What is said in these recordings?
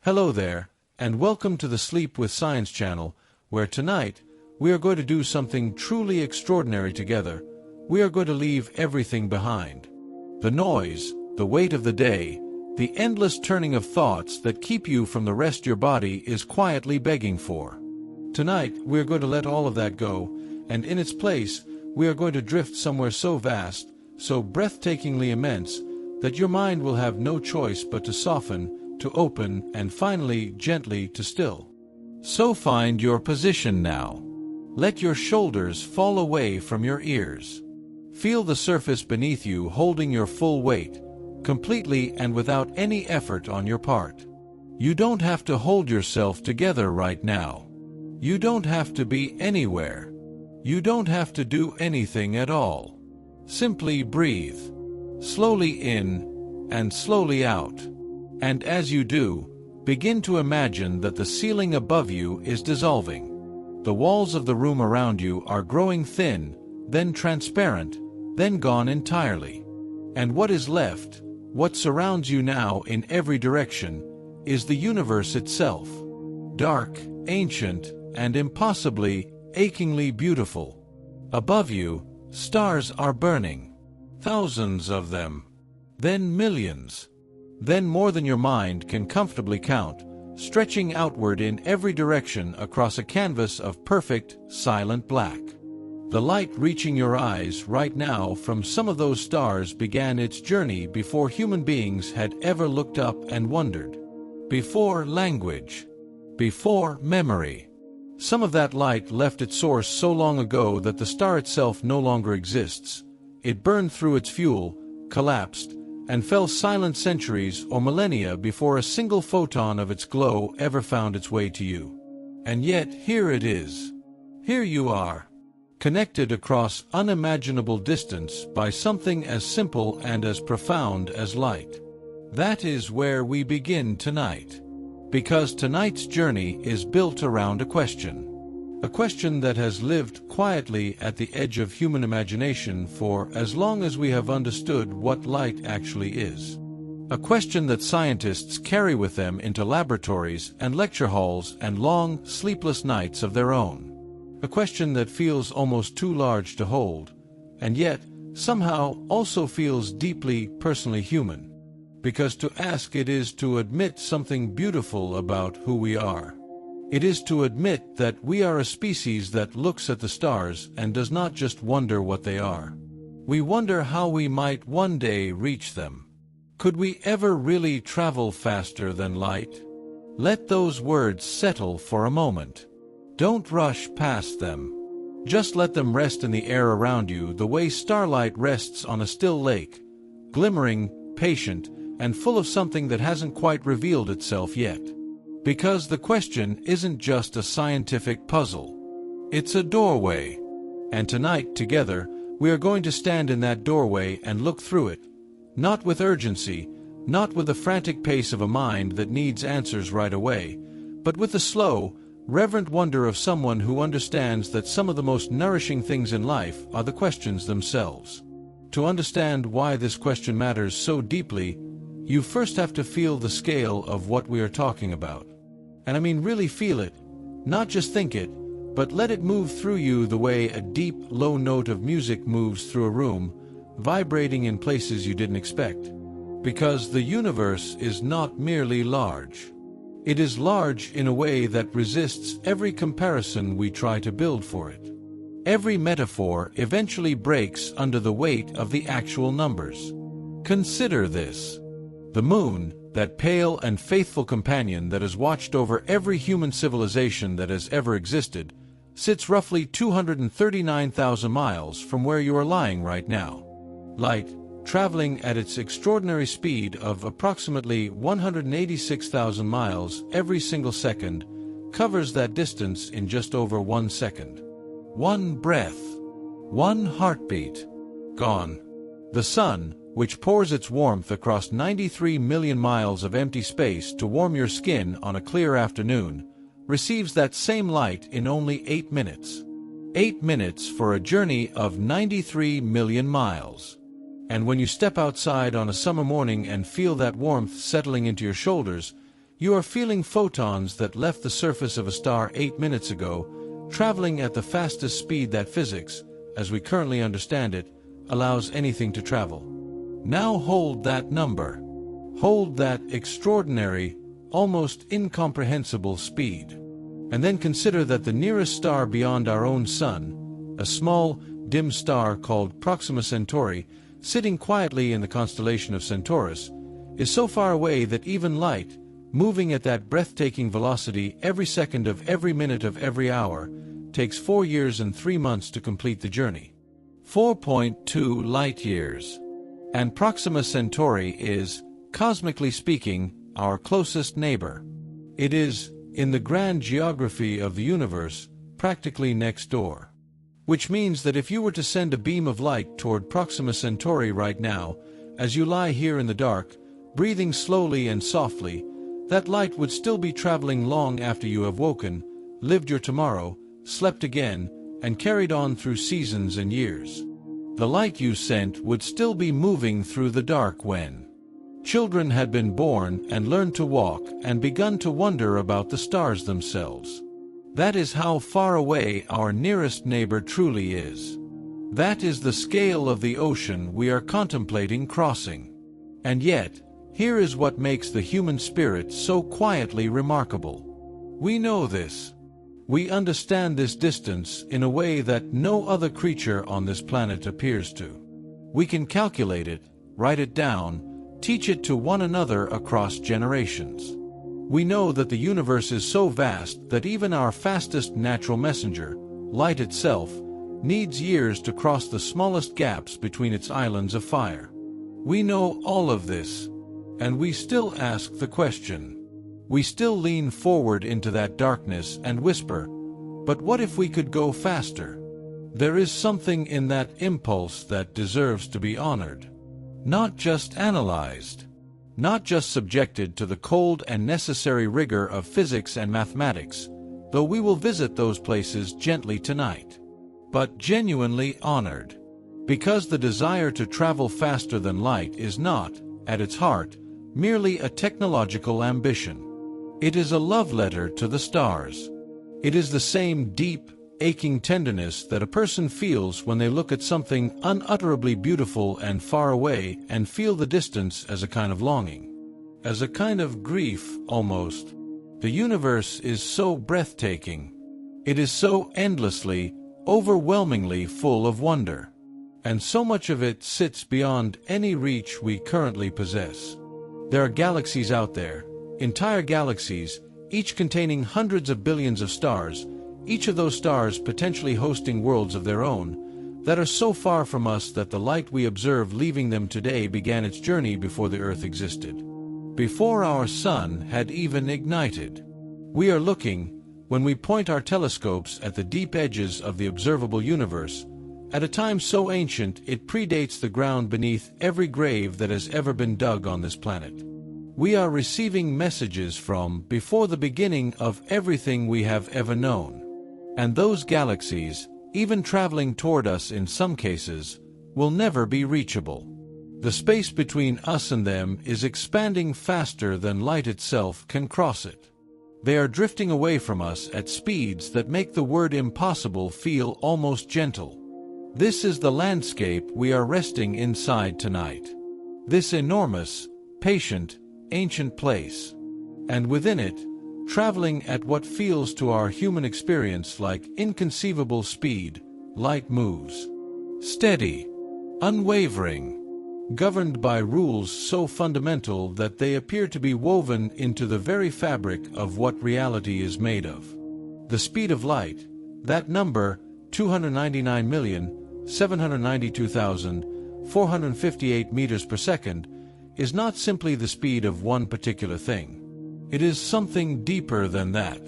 Hello there, and welcome to the Sleep with Science channel, where tonight we are going to do something truly extraordinary together. We are going to leave everything behind. The noise, the weight of the day, the endless turning of thoughts that keep you from the rest your body is quietly begging for. Tonight we are going to let all of that go, and in its place we are going to drift somewhere so vast, so breathtakingly immense, that your mind will have no choice but to soften, to open, and finally, gently to still. So find your position now. Let your shoulders fall away from your ears. Feel the surface beneath you holding your full weight, completely and without any effort on your part. You don't have to hold yourself together right now. You don't have to be anywhere. You don't have to do anything at all. Simply breathe. Slowly in and slowly out. And as you do, begin to imagine that the ceiling above you is dissolving. The walls of the room around you are growing thin, then transparent, then gone entirely. And what is left, what surrounds you now in every direction, is the universe itself. Dark, ancient, and impossibly, achingly beautiful. Above you, stars are burning. Thousands of them. Then millions. Then more than your mind can comfortably count, stretching outward in every direction across a canvas of perfect, silent black. The light reaching your eyes right now from some of those stars began its journey before human beings had ever looked up and wondered. Before language. Before memory. Some of that light left its source so long ago that the star itself no longer exists. It burned through its fuel, collapsed, and fell silent centuries or millennia before a single photon of its glow ever found its way to you. And yet here it is. Here you are, connected across unimaginable distance by something as simple and as profound as light. That is where we begin tonight. Because tonight's journey is built around a question. A question that has lived quietly at the edge of human imagination for as long as we have understood what light actually is. A question that scientists carry with them into laboratories and lecture halls and long, sleepless nights of their own. A question that feels almost too large to hold, and yet, somehow, also feels deeply, personally human. Because to ask it is to admit something beautiful about who we are. It is to admit that we are a species that looks at the stars and does not just wonder what they are. We wonder how we might one day reach them. Could we ever really travel faster than light? Let those words settle for a moment. Don't rush past them. Just let them rest in the air around you the way starlight rests on a still lake, glimmering, patient, and full of something that hasn't quite revealed itself yet. Because the question isn't just a scientific puzzle. It's a doorway. And tonight, together, we are going to stand in that doorway and look through it. Not with urgency, not with the frantic pace of a mind that needs answers right away, but with the slow, reverent wonder of someone who understands that some of the most nourishing things in life are the questions themselves. To understand why this question matters so deeply, you first have to feel the scale of what we are talking about. And I mean really feel it, not just think it, but let it move through you the way a deep, low note of music moves through a room, vibrating in places you didn't expect. Because the universe is not merely large. It is large in a way that resists every comparison we try to build for it. Every metaphor eventually breaks under the weight of the actual numbers. Consider this. The moon, that pale and faithful companion that has watched over every human civilization that has ever existed, sits roughly 239,000 miles from where you are lying right now. Light, traveling at its extraordinary speed of approximately 186,000 miles every single second, covers that distance in just over 1 second. One breath. One heartbeat. Gone. The sun, which pours its warmth across 93 million miles of empty space to warm your skin on a clear afternoon, receives that same light in only 8 minutes. 8 minutes for a journey of 93 million miles. And when you step outside on a summer morning and feel that warmth settling into your shoulders, You are feeling photons that left the surface of a star 8 minutes ago, traveling at the fastest speed that physics, as we currently understand it, allows anything to travel. Now hold that number. Hold that extraordinary, almost incomprehensible speed. And then consider that the nearest star beyond our own sun, a small, dim star called Proxima Centauri, sitting quietly in the constellation of Centaurus, is so far away that even light, moving at that breathtaking velocity every second of every minute of every hour, takes 4 years and 3 months to complete the journey. 4.2 light-years. And Proxima Centauri is, cosmically speaking, our closest neighbor. It is, in the grand geography of the universe, practically next door. Which means that if you were to send a beam of light toward Proxima Centauri right now, as you lie here in the dark, breathing slowly and softly, that light would still be traveling long after you have woken, lived your tomorrow, slept again, and carried on through seasons and years. The light you sent would still be moving through the dark when children had been born and learned to walk and begun to wonder about the stars themselves. That is how far away our nearest neighbor truly is. That is the scale of the ocean we are contemplating crossing. And yet, here is what makes the human spirit so quietly remarkable. We know this. We understand this distance in a way that no other creature on this planet appears to. We can calculate it, write it down, teach it to one another across generations. We know that the universe is so vast that even our fastest natural messenger, light itself, needs years to cross the smallest gaps between its islands of fire. We know all of this, and we still ask the question. We still lean forward into that darkness and whisper, but what if we could go faster? There is something in that impulse that deserves to be honored. Not just analyzed. Not just subjected to the cold and necessary rigor of physics and mathematics, though we will visit those places gently tonight. But genuinely honored. Because the desire to travel faster than light is not, at its heart, merely a technological ambition. It is a love letter to the stars. It is the same deep, aching tenderness that a person feels when they look at something unutterably beautiful and far away and feel the distance as a kind of longing. As a kind of grief, almost. The universe is so breathtaking. It is so endlessly, overwhelmingly full of wonder. And so much of it sits beyond any reach we currently possess. There are galaxies out there, entire galaxies, each containing hundreds of billions of stars, each of those stars potentially hosting worlds of their own, that are so far from us that the light we observe leaving them today began its journey before the Earth existed. Before our sun had even ignited. We are looking, when we point our telescopes at the deep edges of the observable universe, at a time so ancient it predates the ground beneath every grave that has ever been dug on this planet. We are receiving messages from before the beginning of everything we have ever known. And those galaxies, even traveling toward us in some cases, will never be reachable. The space between us and them is expanding faster than light itself can cross it. They are drifting away from us at speeds that make the word impossible feel almost gentle. This is the landscape we are resting inside tonight. This enormous, patient, ancient place. And within it, traveling at what feels to our human experience like inconceivable speed, light moves. Steady, unwavering, governed by rules so fundamental that they appear to be woven into the very fabric of what reality is made of. The speed of light, that number, 299,792,458 meters per second, is not simply the speed of one particular thing. It is something deeper than that.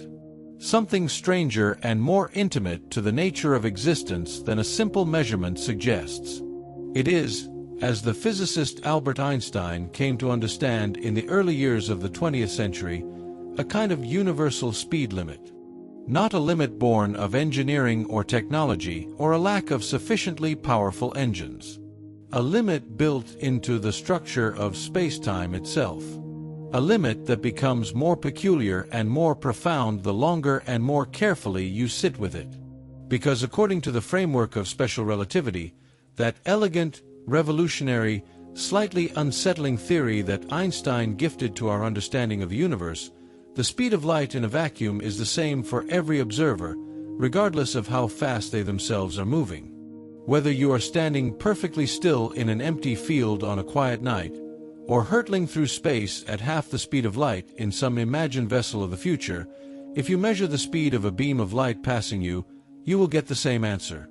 Something stranger and more intimate to the nature of existence than a simple measurement suggests. It is, as the physicist Albert Einstein came to understand in the early years of the 20th century, a kind of universal speed limit. Not a limit born of engineering or technology or a lack of sufficiently powerful engines. A limit built into the structure of spacetime itself. a limit that becomes more peculiar and more profound the longer and more carefully you sit with it. Because according to the framework of special relativity, that elegant, revolutionary, slightly unsettling theory that Einstein gifted to our understanding of the universe, the speed of light in a vacuum is the same for every observer, regardless of how fast they themselves are moving. Whether you are standing perfectly still in an empty field on a quiet night, or hurtling through space at half the speed of light in some imagined vessel of the future, if you measure the speed of a beam of light passing you, you will get the same answer.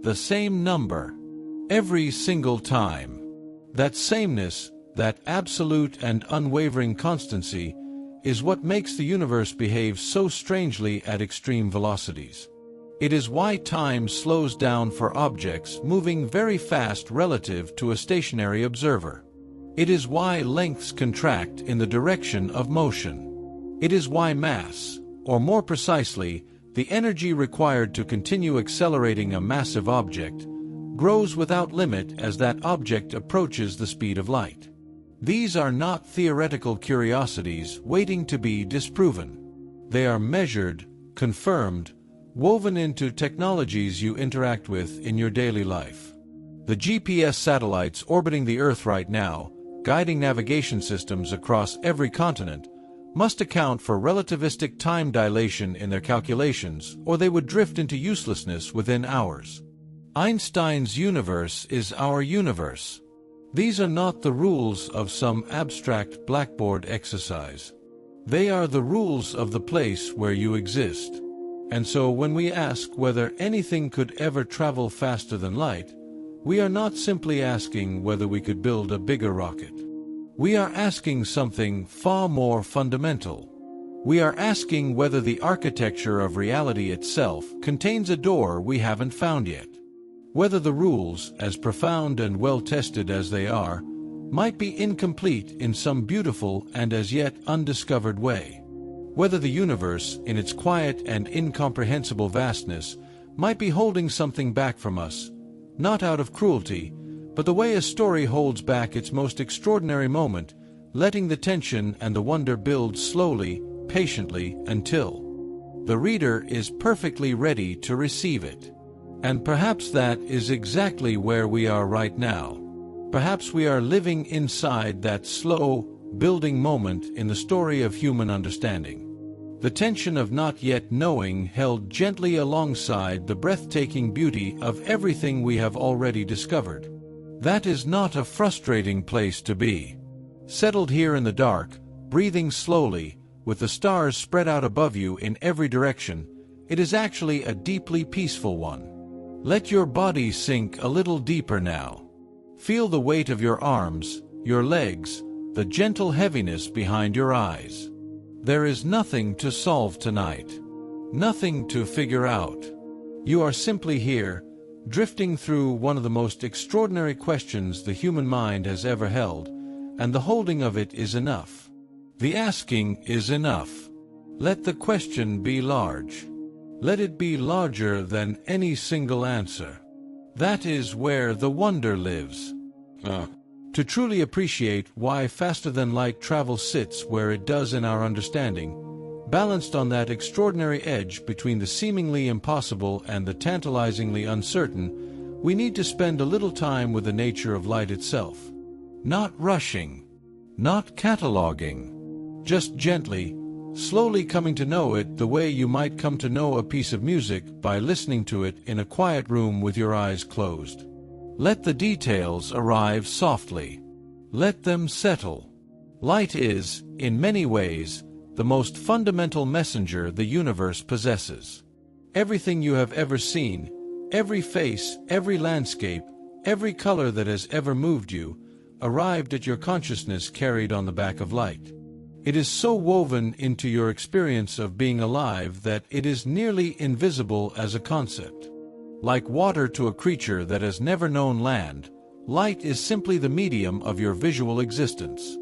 The same number. Every single time. That sameness, that absolute and unwavering constancy, is what makes the universe behave so strangely at extreme velocities. It is why time slows down for objects moving very fast relative to a stationary observer. It is why lengths contract in the direction of motion. It is why mass, or more precisely, the energy required to continue accelerating a massive object, grows without limit as that object approaches the speed of light. These are not theoretical curiosities waiting to be disproven. They are measured, confirmed, woven into technologies you interact with in your daily life. The GPS satellites orbiting the Earth right now, guiding navigation systems across every continent, must account for relativistic time dilation in their calculations, or they would drift into uselessness within hours. Einstein's universe is our universe. These are not the rules of some abstract blackboard exercise. They are the rules of the place where you exist. And so when we ask whether anything could ever travel faster than light, we are not simply asking whether we could build a bigger rocket. We are asking something far more fundamental. We are asking whether the architecture of reality itself contains a door we haven't found yet. Whether the rules, as profound and well-tested as they are, might be incomplete in some beautiful and as yet undiscovered way. Whether the universe, in its quiet and incomprehensible vastness, might be holding something back from us, not out of cruelty, but the way a story holds back its most extraordinary moment, letting the tension and the wonder build slowly, patiently, until the reader is perfectly ready to receive it. And perhaps that is exactly where we are right now. Perhaps we are living inside that slow, building moment in the story of human understanding. The tension of not yet knowing held gently alongside the breathtaking beauty of everything we have already discovered. That is not a frustrating place to be. Settled here in the dark, breathing slowly, with the stars spread out above you in every direction, it is actually a deeply peaceful one. Let your body sink a little deeper now. Feel the weight of your arms, your legs, the gentle heaviness behind your eyes. There is nothing to solve tonight. Nothing to figure out. You are simply here, drifting through one of the most extraordinary questions the human mind has ever held, and the holding of it is enough. The asking is enough. Let the question be large. Let it be larger than any single answer. That is where the wonder lives. To truly appreciate why faster-than-light travel sits where it does in our understanding, balanced on that extraordinary edge between the seemingly impossible and the tantalizingly uncertain, we need to spend a little time with the nature of light itself. Not rushing, not cataloging, just gently, slowly coming to know it the way you might come to know a piece of music by listening to it in a quiet room with your eyes closed. Let the details arrive softly. Let them settle. Light is, in many ways, the most fundamental messenger the universe possesses. Everything you have ever seen, every face, every landscape, every color that has ever moved you, arrived at your consciousness carried on the back of light. It is so woven into your experience of being alive that it is nearly invisible as a concept. Like water to a creature that has never known land, light is simply the medium of your visual existence.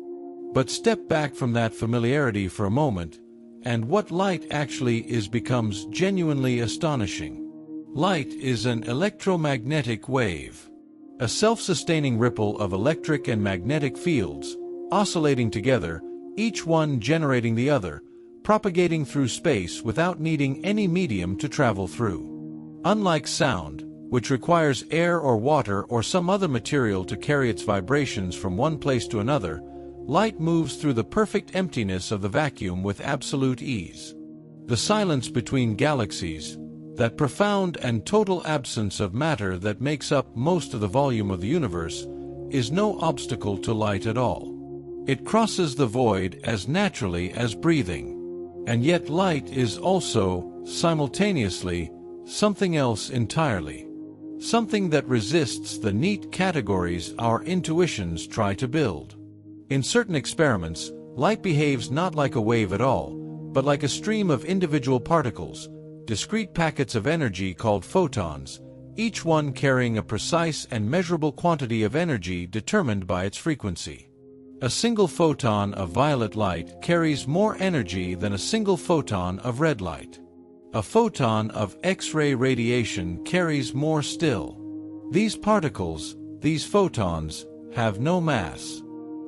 But step back from that familiarity for a moment, and what light actually is becomes genuinely astonishing. Light is an electromagnetic wave, a self-sustaining ripple of electric and magnetic fields, oscillating together, each one generating the other, propagating through space without needing any medium to travel through. Unlike sound, which requires air or water or some other material to carry its vibrations from one place to another, light moves through the perfect emptiness of the vacuum with absolute ease. The silence between galaxies, that profound and total absence of matter that makes up most of the volume of the universe, is no obstacle to light at all. It crosses the void as naturally as breathing. And yet light is also, simultaneously, something else entirely. Something that resists the neat categories our intuitions try to build. In certain experiments, light behaves not like a wave at all, but like a stream of individual particles, discrete packets of energy called photons, each one carrying a precise and measurable quantity of energy determined by its frequency. A single photon of violet light carries more energy than a single photon of red light. A photon of X-ray radiation carries more still. These particles, these photons, have no mass.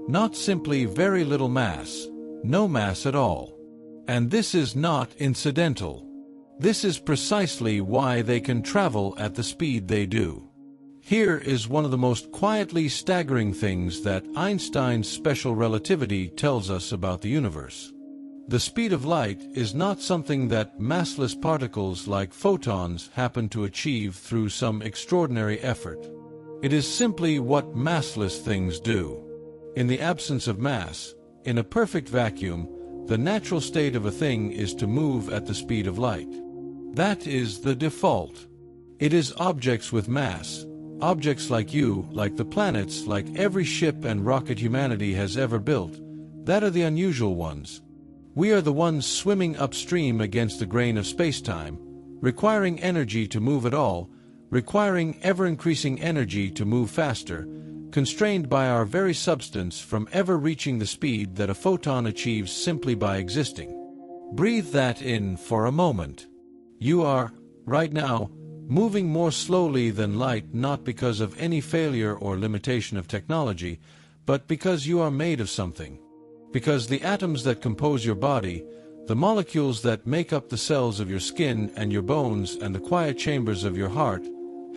Not simply very little mass, no mass at all. And this is not incidental. This is precisely why they can travel at the speed they do. Here is one of the most quietly staggering things that Einstein's special relativity tells us about the universe. The speed of light is not something that massless particles like photons happen to achieve through some extraordinary effort. It is simply what massless things do. In the absence of mass, in a perfect vacuum, the natural state of a thing is to move at the speed of light. That is the default. It is objects with mass, objects like you, like the planets, like every ship and rocket humanity has ever built, that are the unusual ones. We are the ones swimming upstream against the grain of spacetime, requiring energy to move at all, requiring ever-increasing energy to move faster, constrained by our very substance from ever reaching the speed that a photon achieves simply by existing. Breathe that in for a moment. You are, right now, moving more slowly than light, not because of any failure or limitation of technology, but because you are made of something. Because the atoms that compose your body, the molecules that make up the cells of your skin and your bones and the quiet chambers of your heart,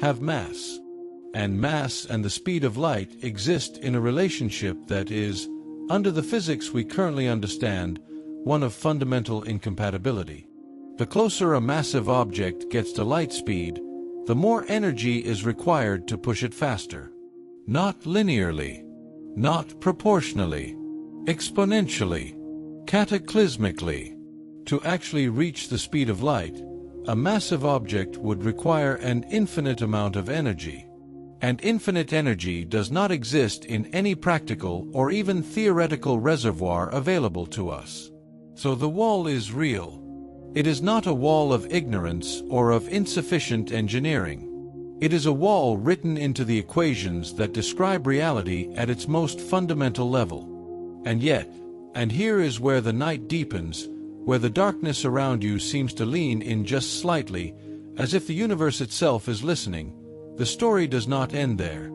have mass. And mass and the speed of light exist in a relationship that is, under the physics we currently understand, one of fundamental incompatibility. The closer a massive object gets to light speed, the more energy is required to push it faster. Not linearly, not proportionally, exponentially, cataclysmically. To actually reach the speed of light, a massive object would require an infinite amount of energy. And infinite energy does not exist in any practical or even theoretical reservoir available to us. So the wall is real. It is not a wall of ignorance or of insufficient engineering. It is a wall written into the equations that describe reality at its most fundamental level. And yet, and here is where the night deepens, where the darkness around you seems to lean in just slightly, as if the universe itself is listening, the story does not end there.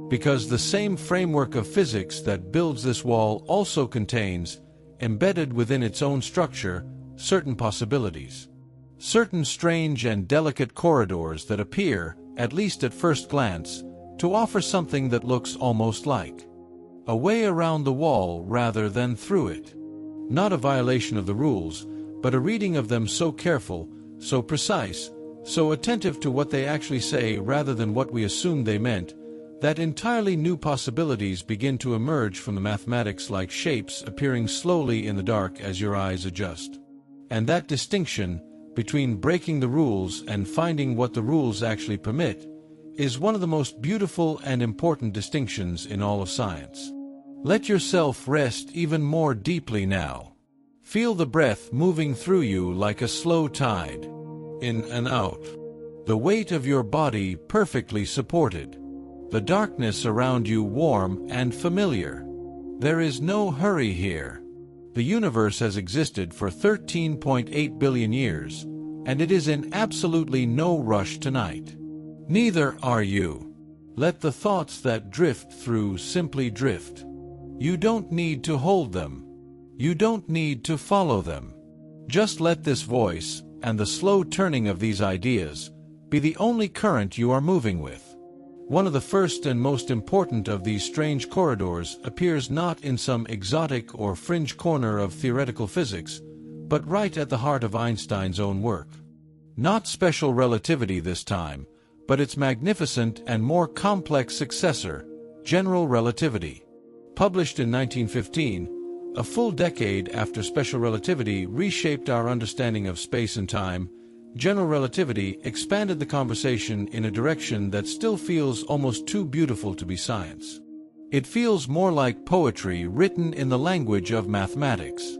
Because the same framework of physics that builds this wall also contains, embedded within its own structure, certain possibilities. Certain strange and delicate corridors that appear, at least at first glance, to offer something that looks almost like a way around the wall rather than through it. Not a violation of the rules, but a reading of them so careful, so precise, so attentive to what they actually say rather than what we assumed they meant, that entirely new possibilities begin to emerge from the mathematics like shapes appearing slowly in the dark as your eyes adjust. And that distinction, between breaking the rules and finding what the rules actually permit, is one of the most beautiful and important distinctions in all of science. Let yourself rest even more deeply now. Feel the breath moving through you like a slow tide, in and out. The weight of your body perfectly supported. The darkness around you warm and familiar. There is no hurry here. The universe has existed for 13.8 billion years, and it is in absolutely no rush tonight. Neither are you. Let the thoughts that drift through simply drift. You don't need to hold them. You don't need to follow them. Just let this voice, and the slow turning of these ideas, be the only current you are moving with. One of the first and most important of these strange corridors appears not in some exotic or fringe corner of theoretical physics, but right at the heart of Einstein's own work. Not special relativity this time, but its magnificent and more complex successor, general relativity. Published in 1915, a full decade after special relativity reshaped our understanding of space and time, general relativity expanded the conversation in a direction that still feels almost too beautiful to be science. It feels more like poetry written in the language of mathematics.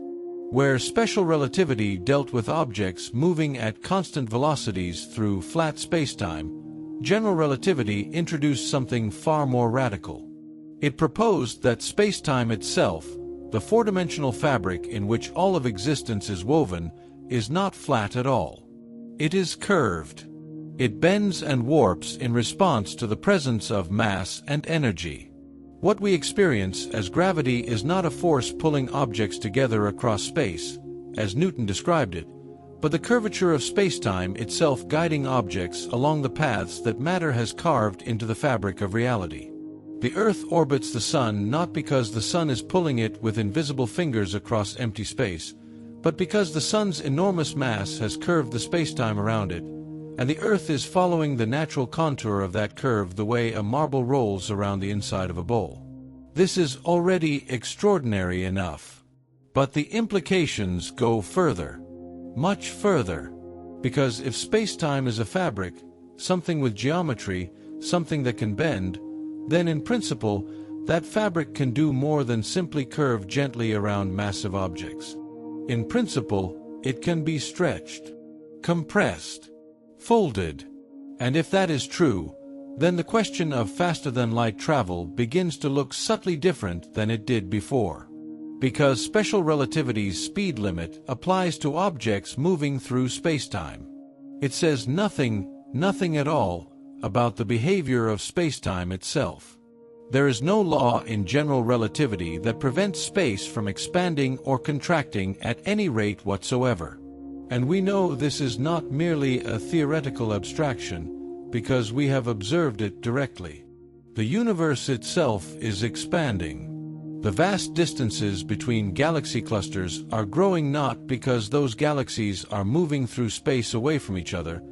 Where special relativity dealt with objects moving at constant velocities through flat spacetime, general relativity introduced something far more radical. It proposed that spacetime itself, the four-dimensional fabric in which all of existence is woven, is not flat at all. It is curved. It bends and warps in response to the presence of mass and energy. What we experience as gravity is not a force pulling objects together across space, as Newton described it, but the curvature of spacetime itself guiding objects along the paths that matter has carved into the fabric of reality. The Earth orbits the Sun not because the Sun is pulling it with invisible fingers across empty space, but because the Sun's enormous mass has curved the spacetime around it, and the Earth is following the natural contour of that curve the way a marble rolls around the inside of a bowl. This is already extraordinary enough. But the implications go further, much further, because if spacetime is a fabric, something with geometry, something that can bend, then in principle, that fabric can do more than simply curve gently around massive objects. In principle, it can be stretched, compressed, folded. And if that is true, then the question of faster-than-light travel begins to look subtly different than it did before. Because special relativity's speed limit applies to objects moving through spacetime. It says nothing at all, about the behavior of spacetime itself. There is no law in general relativity that prevents space from expanding or contracting at any rate whatsoever. And we know this is not merely a theoretical abstraction, because we have observed it directly. The universe itself is expanding. The vast distances between galaxy clusters are growing not because those galaxies are moving through space away from each other,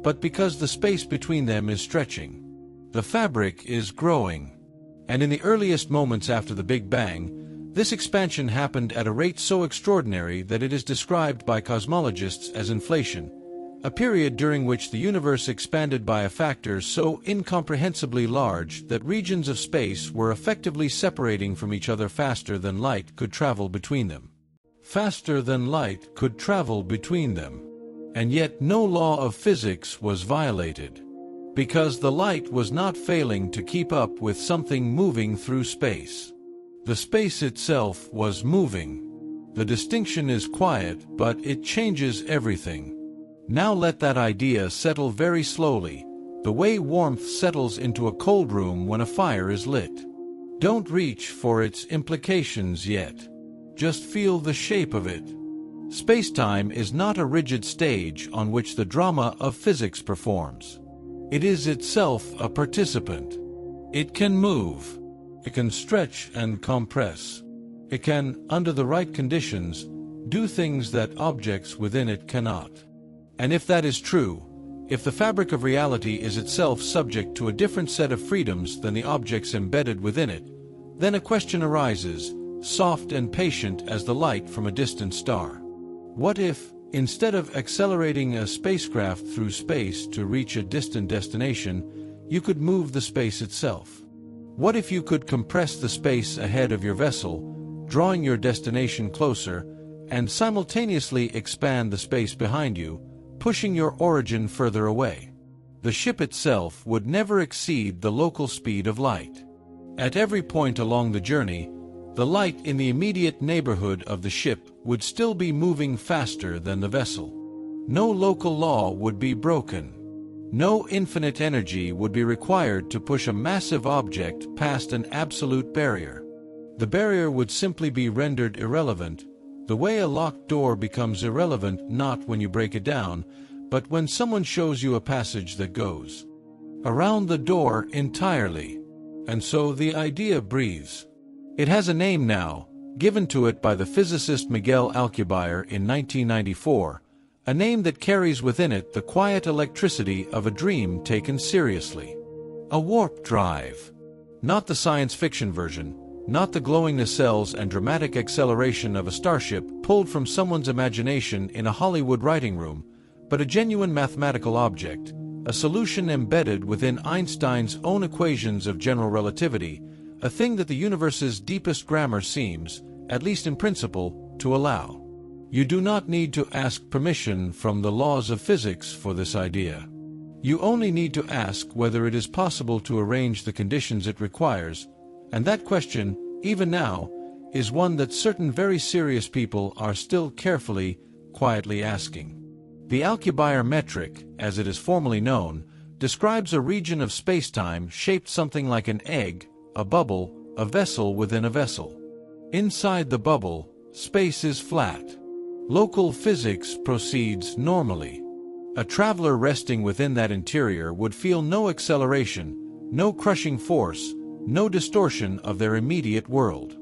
but because the space between them is stretching. The fabric is growing. And in the earliest moments after the Big Bang, this expansion happened at a rate so extraordinary that it is described by cosmologists as inflation, a period during which the universe expanded by a factor so incomprehensibly large that regions of space were effectively separating from each other faster than light could travel between them. Faster than light could travel between them. And yet no law of physics was violated, because the light was not failing to keep up with something moving through space. The space itself was moving. The distinction is quiet, but it changes everything. Now let that idea settle very slowly, the way warmth settles into a cold room when a fire is lit. Don't reach for its implications yet. Just feel the shape of it. Spacetime is not a rigid stage on which the drama of physics performs. It is itself a participant. It can move. It can stretch and compress. It can, under the right conditions, do things that objects within it cannot. And if that is true, if the fabric of reality is itself subject to a different set of freedoms than the objects embedded within it, then a question arises, soft and patient as the light from a distant star. What if, instead of accelerating a spacecraft through space to reach a distant destination, you could move the space itself? What if you could compress the space ahead of your vessel, drawing your destination closer, and simultaneously expand the space behind you, pushing your origin further away? The ship itself would never exceed the local speed of light. At every point along the journey, the light in the immediate neighborhood of the ship would still be moving faster than the vessel. No local law would be broken. No infinite energy would be required to push a massive object past an absolute barrier. The barrier would simply be rendered irrelevant, The way a locked door becomes irrelevant not when you break it down, but when someone shows you a passage that goes around the door entirely. And so the idea breathes. It has a name now, given to it by the physicist Miguel Alcubierre in 1994, a name that carries within it the quiet electricity of a dream taken seriously. A warp drive. Not the science fiction version, not the glowing nacelles and dramatic acceleration of a starship pulled from someone's imagination in a Hollywood writing room, but a genuine mathematical object, a solution embedded within Einstein's own equations of general relativity, a thing that the universe's deepest grammar seems, at least in principle, to allow. You do not need to ask permission from the laws of physics for this idea. You only need to ask whether it is possible to arrange the conditions it requires, and that question, even now, is one that certain very serious people are still carefully, quietly asking. The Alcubierre metric, as it is formally known, describes a region of spacetime shaped something like an egg, a bubble, a vessel within a vessel. Inside the bubble, space is flat. Local physics proceeds normally. A traveler resting within that interior would feel no acceleration, no crushing force, no distortion of their immediate world.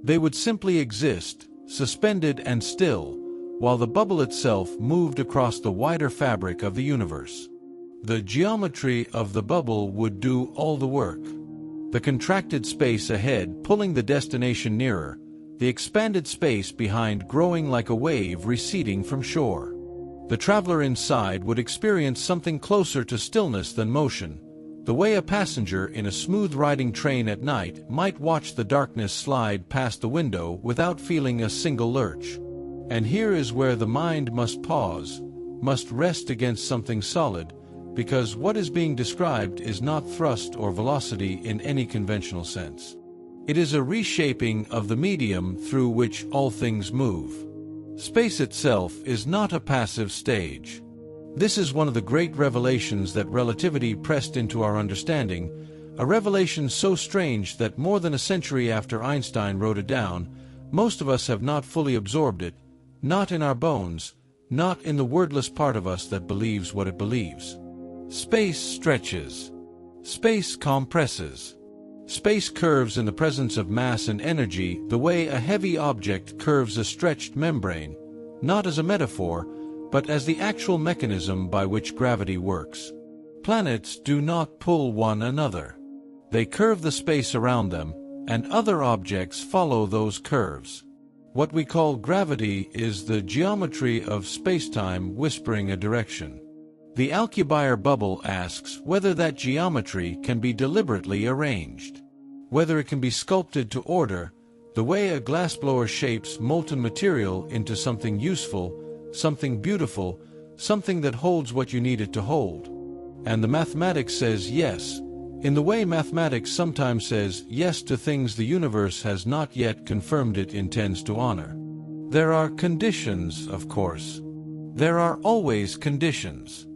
They would simply exist, suspended and still, while the bubble itself moved across the wider fabric of the universe. The geometry of the bubble would do all the work. The contracted space ahead pulling the destination nearer, the expanded space behind growing like a wave receding from shore. The traveler inside would experience something closer to stillness than motion, the way a passenger in a smooth-riding train at night might watch the darkness slide past the window without feeling a single lurch. And here is where the mind must pause, must rest against something solid, because what is being described is not thrust or velocity in any conventional sense. It is a reshaping of the medium through which all things move. Space itself is not a passive stage. This is one of the great revelations that relativity pressed into our understanding, a revelation so strange that more than a century after Einstein wrote it down, most of us have not fully absorbed it, not in our bones, not in the wordless part of us that believes what it believes. Space stretches. Space compresses. Space curves in the presence of mass and energy the way a heavy object curves a stretched membrane, not as a metaphor, but as the actual mechanism by which gravity works. Planets do not pull one another. They curve the space around them, and other objects follow those curves. What we call gravity is the geometry of spacetime whispering a direction. The Alcubierre bubble asks whether that geometry can be deliberately arranged, whether it can be sculpted to order, the way a glassblower shapes molten material into something useful, something beautiful, something that holds what you need it to hold. And the mathematics says yes, in the way mathematics sometimes says yes to things the universe has not yet confirmed it intends to honor. There are conditions, of course. There are always conditions.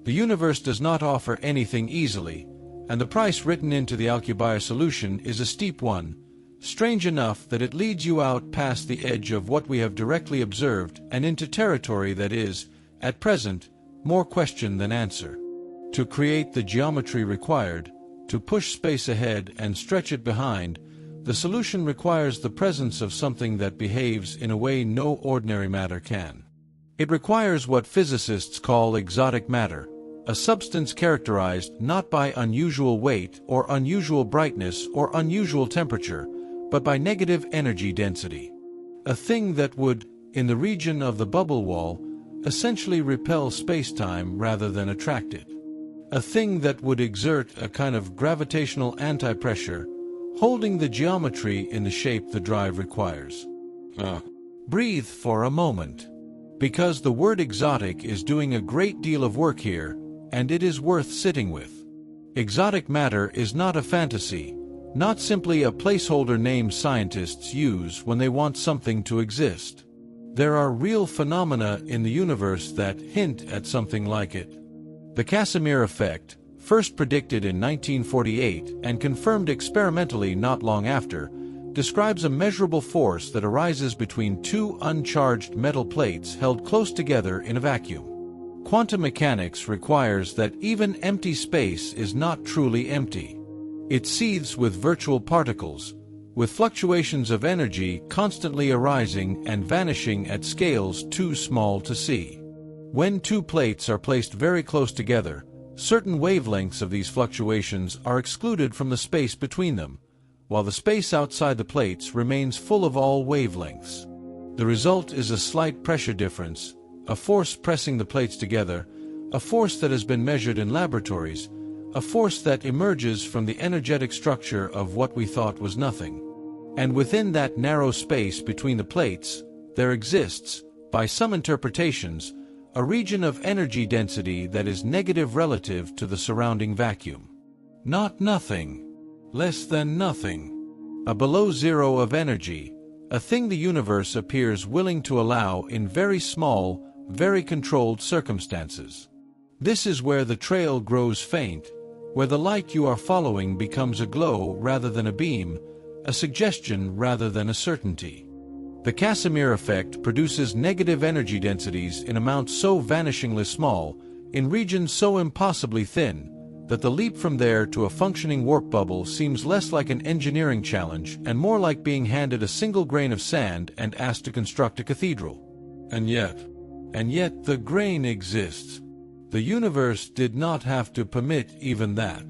The universe does not offer anything easily, and the price written into the Alcubierre solution is a steep one, strange enough that it leads you out past the edge of what we have directly observed and into territory that is, at present, more question than answer. To create the geometry required, to push space ahead and stretch it behind, the solution requires the presence of something that behaves in a way no ordinary matter can. It requires what physicists call exotic matter, a substance characterized not by unusual weight or unusual brightness or unusual temperature, but by negative energy density. A thing that would, in the region of the bubble wall, essentially repel spacetime rather than attract it. A thing that would exert a kind of gravitational anti-pressure, holding the geometry in the shape the drive requires. Breathe for a moment. Because the word exotic is doing a great deal of work here, and it is worth sitting with. Exotic matter is not a fantasy, not simply a placeholder name scientists use when they want something to exist. There are real phenomena in the universe that hint at something like it. The Casimir effect, first predicted in 1948 and confirmed experimentally not long after, describes a measurable force that arises between two uncharged metal plates held close together in a vacuum. Quantum mechanics requires that even empty space is not truly empty. It seethes with virtual particles, with fluctuations of energy constantly arising and vanishing at scales too small to see. When two plates are placed very close together, certain wavelengths of these fluctuations are excluded from the space between them, while the space outside the plates remains full of all wavelengths. The result is a slight pressure difference, a force pressing the plates together, a force that has been measured in laboratories, a force that emerges from the energetic structure of what we thought was nothing. And within that narrow space between the plates, there exists, by some interpretations, a region of energy density that is negative relative to the surrounding vacuum. Not nothing, less than nothing. A below zero of energy, a thing the universe appears willing to allow in very small, very controlled circumstances. This is where the trail grows faint, where the light you are following becomes a glow rather than a beam, a suggestion rather than a certainty. The Casimir effect produces negative energy densities in amounts so vanishingly small, in regions so impossibly thin, that the leap from there to a functioning warp bubble seems less like an engineering challenge and more like being handed a single grain of sand and asked to construct a cathedral. And yet the grain exists. The universe did not have to permit even that.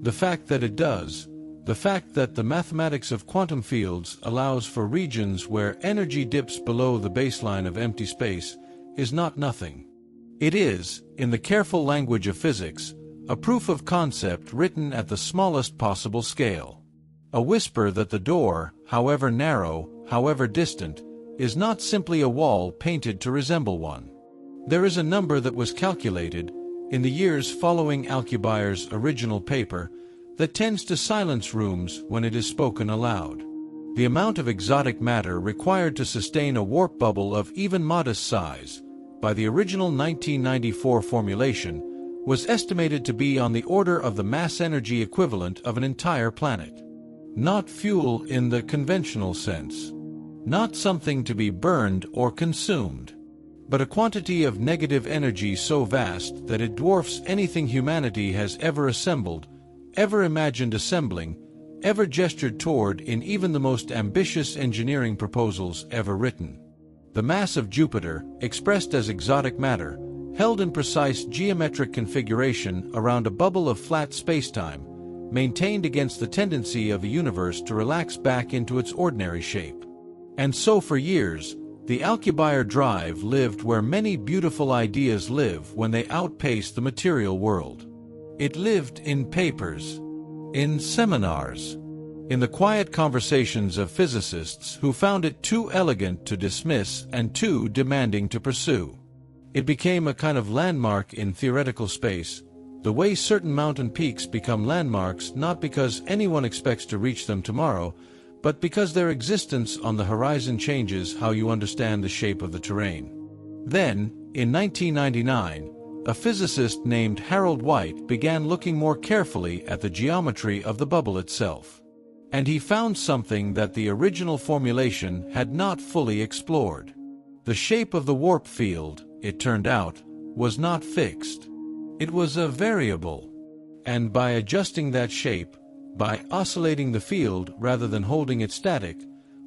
The fact that it does, the fact that the mathematics of quantum fields allows for regions where energy dips below the baseline of empty space, is not nothing. It is, in the careful language of physics, a proof of concept written at the smallest possible scale. A whisper that the door, however narrow, however distant, is not simply a wall painted to resemble one. There is a number that was calculated, in the years following Alcubierre's original paper, that tends to silence rooms when it is spoken aloud. The amount of exotic matter required to sustain a warp bubble of even modest size, by the original 1994 formulation, was estimated to be on the order of the mass-energy equivalent of an entire planet. Not fuel in the conventional sense. Not something to be burned or consumed, but a quantity of negative energy so vast that it dwarfs anything humanity has ever assembled, ever imagined assembling, ever gestured toward in even the most ambitious engineering proposals ever written. The mass of Jupiter, expressed as exotic matter, held in precise geometric configuration around a bubble of flat spacetime, maintained against the tendency of the universe to relax back into its ordinary shape. And so for years, the Alcubierre drive lived where many beautiful ideas live when they outpace the material world. It lived in papers, in seminars, in the quiet conversations of physicists who found it too elegant to dismiss and too demanding to pursue. It became a kind of landmark in theoretical space, the way certain mountain peaks become landmarks not because anyone expects to reach them tomorrow, but because their existence on the horizon changes how you understand the shape of the terrain. Then, in 1999, a physicist named Harold White began looking more carefully at the geometry of the bubble itself. And he found something that the original formulation had not fully explored. The shape of the warp field, it turned out, was not fixed. It was a variable. And by adjusting that shape, by oscillating the field rather than holding it static,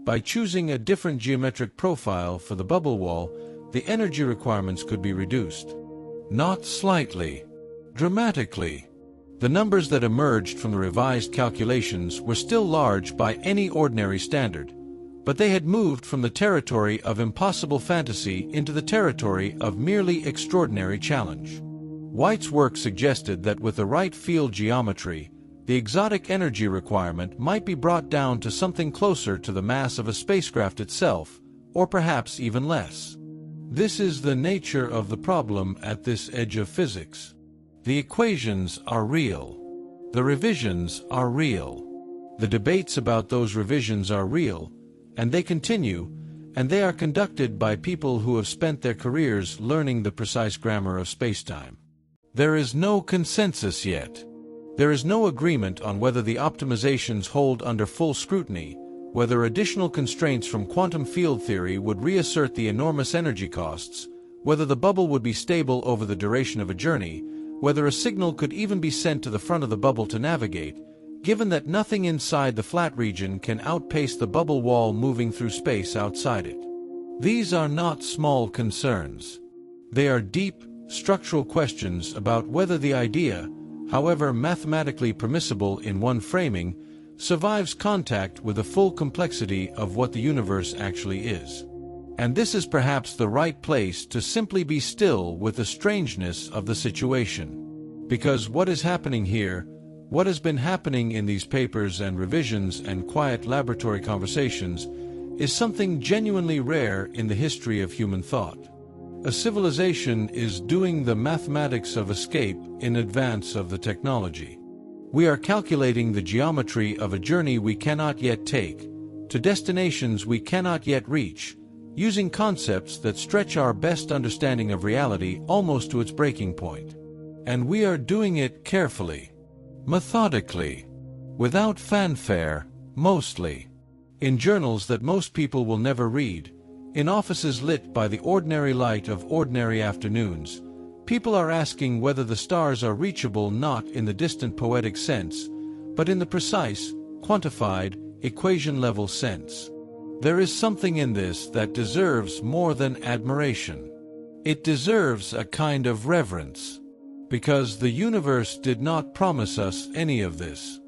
by choosing a different geometric profile for the bubble wall, the energy requirements could be reduced. Not slightly, dramatically. The numbers that emerged from the revised calculations were still large by any ordinary standard, but they had moved from the territory of impossible fantasy into the territory of merely extraordinary challenge. White's work suggested that with the right field geometry, the exotic energy requirement might be brought down to something closer to the mass of a spacecraft itself, or perhaps even less. This is the nature of the problem at this edge of physics. The equations are real. The revisions are real. The debates about those revisions are real, and they continue, and they are conducted by people who have spent their careers learning the precise grammar of spacetime. There is no consensus yet. There is no agreement on whether the optimizations hold under full scrutiny, whether additional constraints from quantum field theory would reassert the enormous energy costs, whether the bubble would be stable over the duration of a journey, whether a signal could even be sent to the front of the bubble to navigate, given that nothing inside the flat region can outpace the bubble wall moving through space outside it. These are not small concerns. They are deep, structural questions about whether the idea, however mathematically permissible in one framing, survives contact with the full complexity of what the universe actually is. And this is perhaps the right place to simply be still with the strangeness of the situation. Because what is happening here, what has been happening in these papers and revisions and quiet laboratory conversations, is something genuinely rare in the history of human thought. A civilization is doing the mathematics of escape in advance of the technology. We are calculating the geometry of a journey we cannot yet take, to destinations we cannot yet reach, using concepts that stretch our best understanding of reality almost to its breaking point. And we are doing it carefully, methodically, without fanfare, mostly. In journals that most people will never read, in offices lit by the ordinary light of ordinary afternoons, people are asking whether the stars are reachable not in the distant poetic sense, but in the precise, quantified, equation-level sense. There is something in this that deserves more than admiration. It deserves a kind of reverence. Because the universe did not promise us any of this.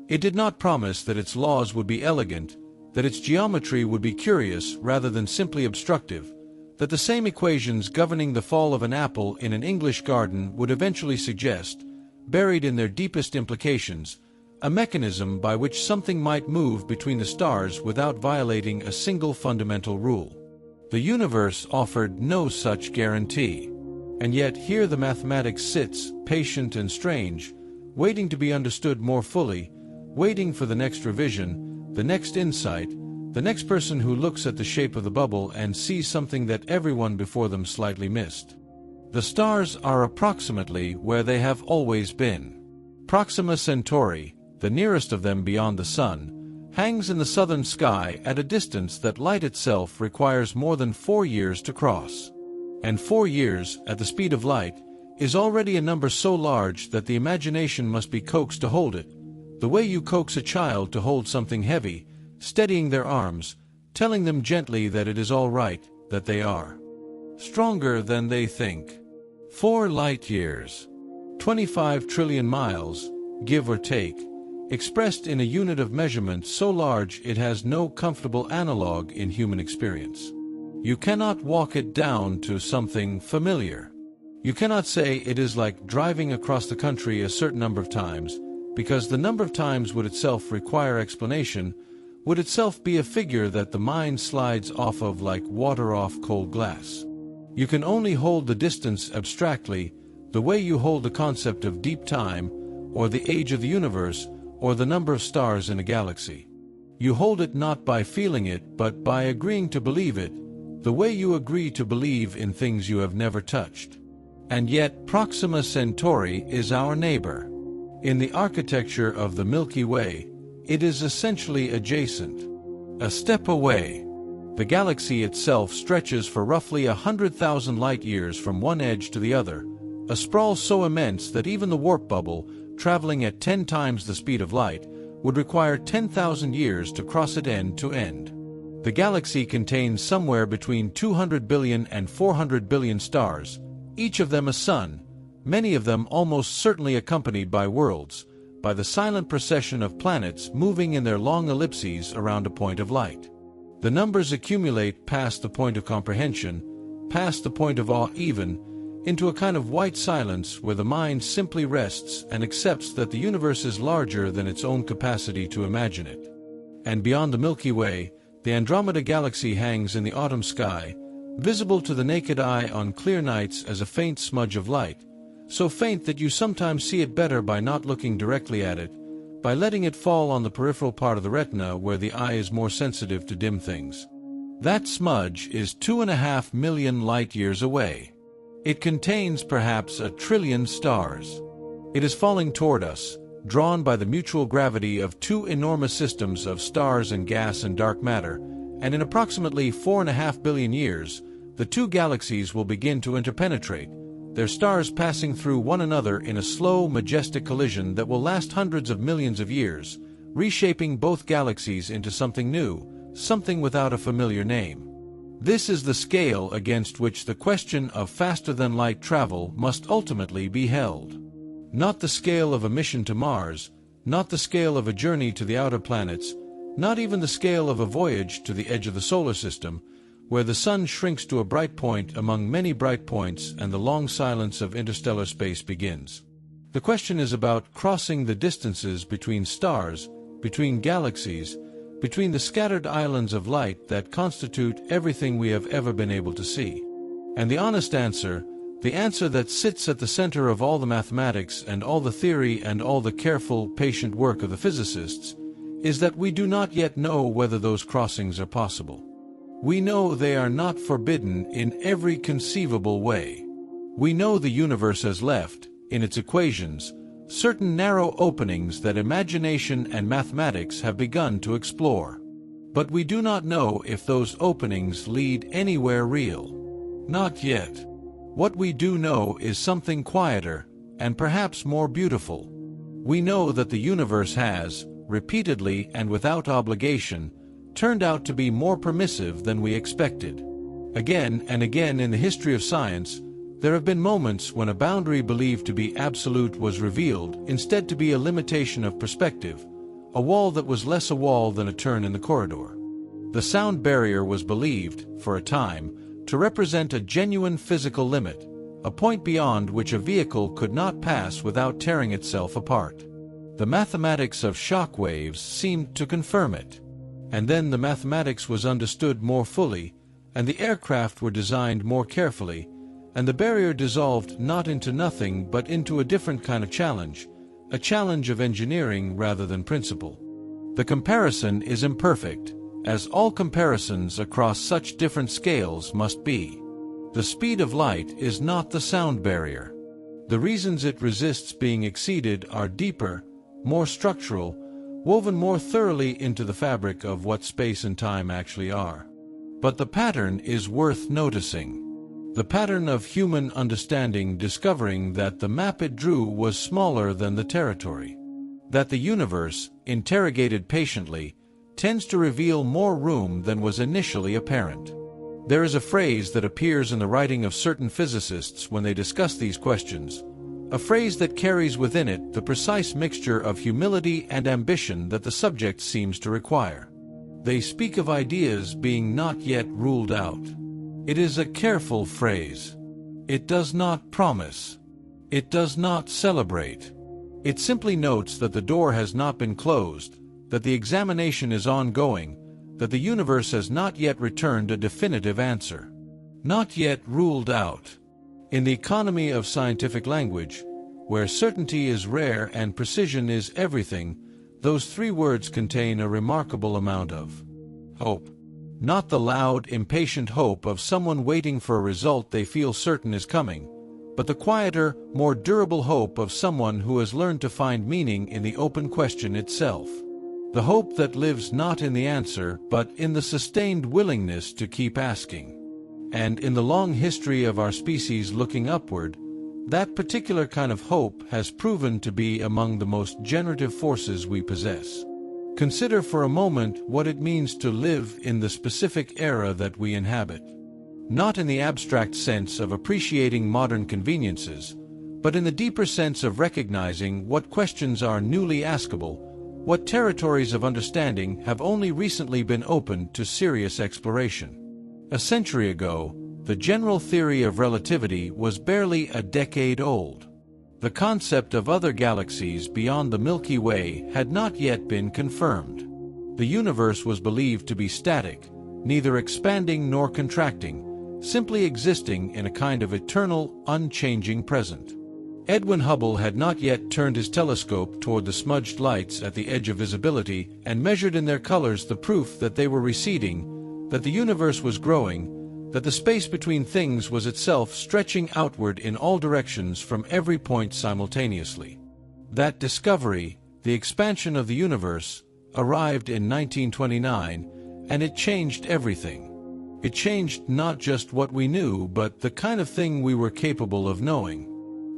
It did not promise that its laws would be elegant, that its geometry would be curious rather than simply obstructive, that the same equations governing the fall of an apple in an English garden would eventually suggest, buried in their deepest implications, a mechanism by which something might move between the stars without violating a single fundamental rule. The universe offered no such guarantee. And yet here the mathematics sits, patient and strange, waiting to be understood more fully, waiting for the next revision, the next insight, the next person who looks at the shape of the bubble and sees something that everyone before them slightly missed. The stars are approximately where they have always been. Proxima Centauri, the nearest of them beyond the Sun, hangs in the southern sky at a distance that light itself requires more than 4 years to cross. And 4 years, at the speed of light, is already a number so large that the imagination must be coaxed to hold it, the way you coax a child to hold something heavy, steadying their arms, telling them gently that it is all right, that they are stronger than they think. 4 light years, 25 trillion miles, give or take, expressed in a unit of measurement so large it has no comfortable analog in human experience. You cannot walk it down to something familiar. You cannot say it is like driving across the country a certain number of times, because the number of times would itself require explanation, would itself be a figure that the mind slides off of like water off cold glass. You can only hold the distance abstractly, the way you hold the concept of deep time, or the age of the universe, or the number of stars in a galaxy. You hold it not by feeling it, but by agreeing to believe it, the way you agree to believe in things you have never touched. And yet Proxima Centauri is our neighbor. In the architecture of the Milky Way, it is essentially adjacent. A step away. The galaxy itself stretches for roughly 100,000 light-years from one edge to the other, a sprawl so immense that even the warp bubble, traveling at 10 times the speed of light, would require 10,000 years to cross it end to end. The galaxy contains somewhere between 200 billion and 400 billion stars, each of them a sun, many of them almost certainly accompanied by worlds, by the silent procession of planets moving in their long ellipses around a point of light. The numbers accumulate past the point of comprehension, past the point of awe even, into a kind of white silence where the mind simply rests and accepts that the universe is larger than its own capacity to imagine it. And beyond the Milky Way, the Andromeda Galaxy hangs in the autumn sky, visible to the naked eye on clear nights as a faint smudge of light, so faint that you sometimes see it better by not looking directly at it, by letting it fall on the peripheral part of the retina where the eye is more sensitive to dim things. That smudge is 2.5 million light-years away. It contains perhaps 1 trillion stars. It is falling toward us, drawn by the mutual gravity of two enormous systems of stars and gas and dark matter, and in approximately 4.5 billion years, the two galaxies will begin to interpenetrate, their stars passing through one another in a slow, majestic collision that will last hundreds of millions of years, reshaping both galaxies into something new, something without a familiar name. This is the scale against which the question of faster-than-light travel must ultimately be held. Not the scale of a mission to Mars, not the scale of a journey to the outer planets, not even the scale of a voyage to the edge of the solar system, where the sun shrinks to a bright point among many bright points and the long silence of interstellar space begins. The question is about crossing the distances between stars, between galaxies, between the scattered islands of light that constitute everything we have ever been able to see. And the honest answer, the answer that sits at the center of all the mathematics and all the theory and all the careful, patient work of the physicists, is that we do not yet know whether those crossings are possible. We know they are not forbidden in every conceivable way. We know the universe has left, in its equations, certain narrow openings that imagination and mathematics have begun to explore. But we do not know if those openings lead anywhere real. Not yet. What we do know is something quieter, and perhaps more beautiful. We know that the universe has, repeatedly and without obligation, turned out to be more permissive than we expected. Again and again in the history of science, there have been moments when a boundary believed to be absolute was revealed instead to be a limitation of perspective, a wall that was less a wall than a turn in the corridor. The sound barrier was believed, for a time, to represent a genuine physical limit, a point beyond which a vehicle could not pass without tearing itself apart. The mathematics of shock waves seemed to confirm it. And then the mathematics was understood more fully, and the aircraft were designed more carefully, and the barrier dissolved not into nothing but into a different kind of challenge, a challenge of engineering rather than principle. The comparison is imperfect, as all comparisons across such different scales must be. The speed of light is not the sound barrier. The reasons it resists being exceeded are deeper, more structural, woven more thoroughly into the fabric of what space and time actually are. But the pattern is worth noticing. The pattern of human understanding discovering that the map it drew was smaller than the territory. That the universe, interrogated patiently, tends to reveal more room than was initially apparent. There is a phrase that appears in the writing of certain physicists when they discuss these questions, a phrase that carries within it the precise mixture of humility and ambition that the subject seems to require. They speak of ideas being not yet ruled out. It is a careful phrase. It does not promise. It does not celebrate. It simply notes that the door has not been closed, that the examination is ongoing, that the universe has not yet returned a definitive answer. Not yet ruled out. In the economy of scientific language, where certainty is rare and precision is everything, those three words contain a remarkable amount of hope. Not the loud, impatient hope of someone waiting for a result they feel certain is coming, but the quieter, more durable hope of someone who has learned to find meaning in the open question itself. The hope that lives not in the answer, but in the sustained willingness to keep asking. And in the long history of our species looking upward, that particular kind of hope has proven to be among the most generative forces we possess. Consider for a moment what it means to live in the specific era that we inhabit. Not in the abstract sense of appreciating modern conveniences, but in the deeper sense of recognizing what questions are newly askable, what territories of understanding have only recently been opened to serious exploration. A century ago, the general theory of relativity was barely a decade old. The concept of other galaxies beyond the Milky Way had not yet been confirmed. The universe was believed to be static, neither expanding nor contracting, simply existing in a kind of eternal, unchanging present. Edwin Hubble had not yet turned his telescope toward the smudged lights at the edge of visibility and measured in their colors the proof that they were receding, that the universe was growing, that the space between things was itself stretching outward in all directions from every point simultaneously. That discovery, the expansion of the universe, arrived in 1929, and it changed everything. It changed not just what we knew, but the kind of thing we were capable of knowing.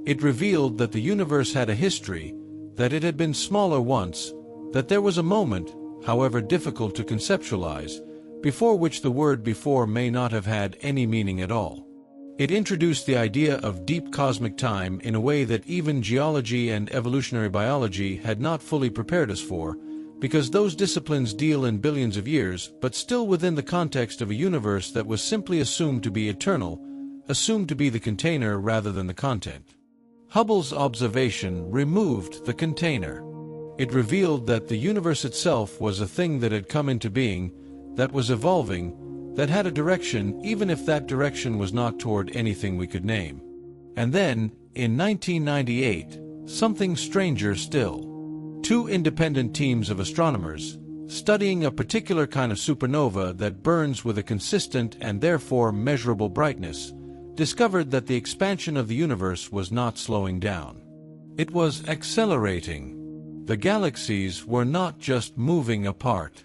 It revealed that the universe had a history, that it had been smaller once, that there was a moment, however difficult to conceptualize, before which the word before may not have had any meaning at all. It introduced the idea of deep cosmic time in a way that even geology and evolutionary biology had not fully prepared us for, because those disciplines deal in billions of years, but still within the context of a universe that was simply assumed to be eternal, assumed to be the container rather than the content. Hubble's observation removed the container. It revealed that the universe itself was a thing that had come into being, that was evolving, that had a direction even if that direction was not toward anything we could name. And then, in 1998, something stranger still. Two independent teams of astronomers, studying a particular kind of supernova that burns with a consistent and therefore measurable brightness, discovered that the expansion of the universe was not slowing down. It was accelerating. The galaxies were not just moving apart.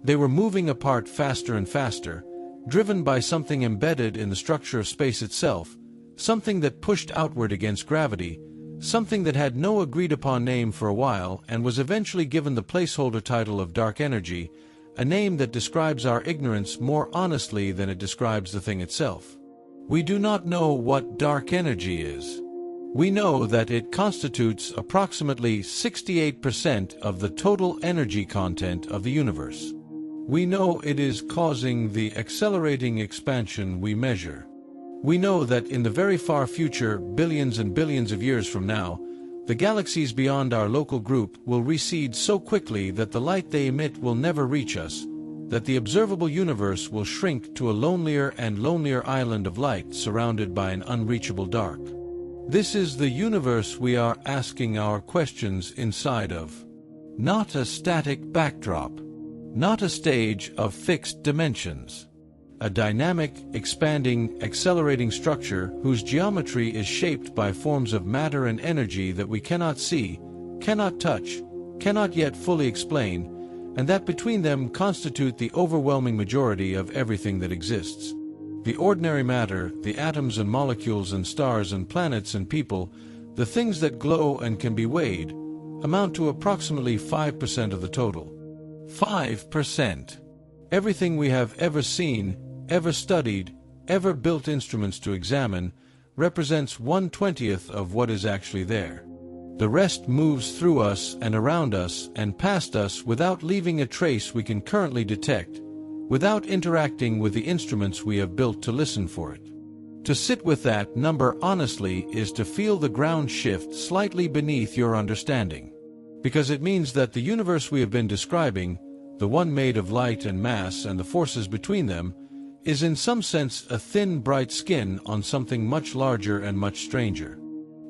They were moving apart faster and faster, driven by something embedded in the structure of space itself, something that pushed outward against gravity, something that had no agreed-upon name for a while and was eventually given the placeholder title of dark energy, a name that describes our ignorance more honestly than it describes the thing itself. We do not know what dark energy is. We know that it constitutes approximately 68% of the total energy content of the universe. We know it is causing the accelerating expansion we measure. We know that in the very far future, billions and billions of years from now, the galaxies beyond our local group will recede so quickly that the light they emit will never reach us, that the observable universe will shrink to a lonelier and lonelier island of light surrounded by an unreachable dark. This is the universe we are asking our questions inside of. Not a static backdrop. Not a stage of fixed dimensions. A dynamic, expanding, accelerating structure whose geometry is shaped by forms of matter and energy that we cannot see, cannot touch, cannot yet fully explain, and that between them constitute the overwhelming majority of everything that exists. The ordinary matter, the atoms and molecules and stars and planets and people, the things that glow and can be weighed, amount to approximately 5% of the total. 5%. Everything we have ever seen, ever studied, ever built instruments to examine, represents 1/20th of what is actually there. The rest moves through us and around us and past us without leaving a trace we can currently detect, without interacting with the instruments we have built to listen for it. To sit with that number honestly is to feel the ground shift slightly beneath your understanding. Because it means that the universe we have been describing, the one made of light and mass and the forces between them, is in some sense a thin, bright skin on something much larger and much stranger.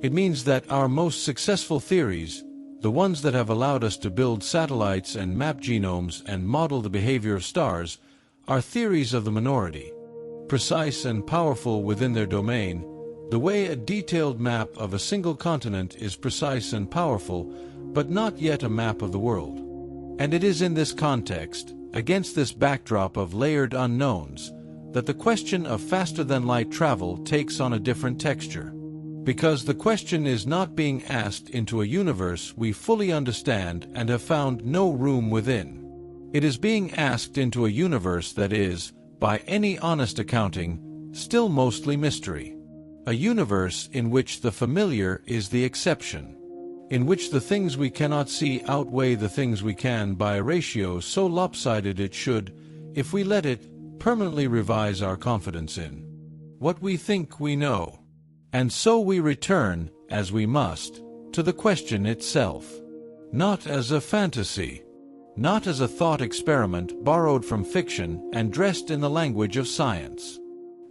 It means that our most successful theories, the ones that have allowed us to build satellites and map genomes and model the behavior of stars, are theories of the minority. Precise and powerful within their domain, the way a detailed map of a single continent is precise and powerful, but not yet a map of the world. And it is in this context, against this backdrop of layered unknowns, that the question of faster-than-light travel takes on a different texture. Because the question is not being asked into a universe we fully understand and have found no room within. It is being asked into a universe that is, by any honest accounting, still mostly mystery. A universe in which the familiar is the exception. In which the things we cannot see outweigh the things we can by a ratio so lopsided it should, if we let it, permanently revise our confidence in what we think we know. And so we return, as we must, to the question itself. Not as a fantasy. Not as a thought experiment borrowed from fiction and dressed in the language of science.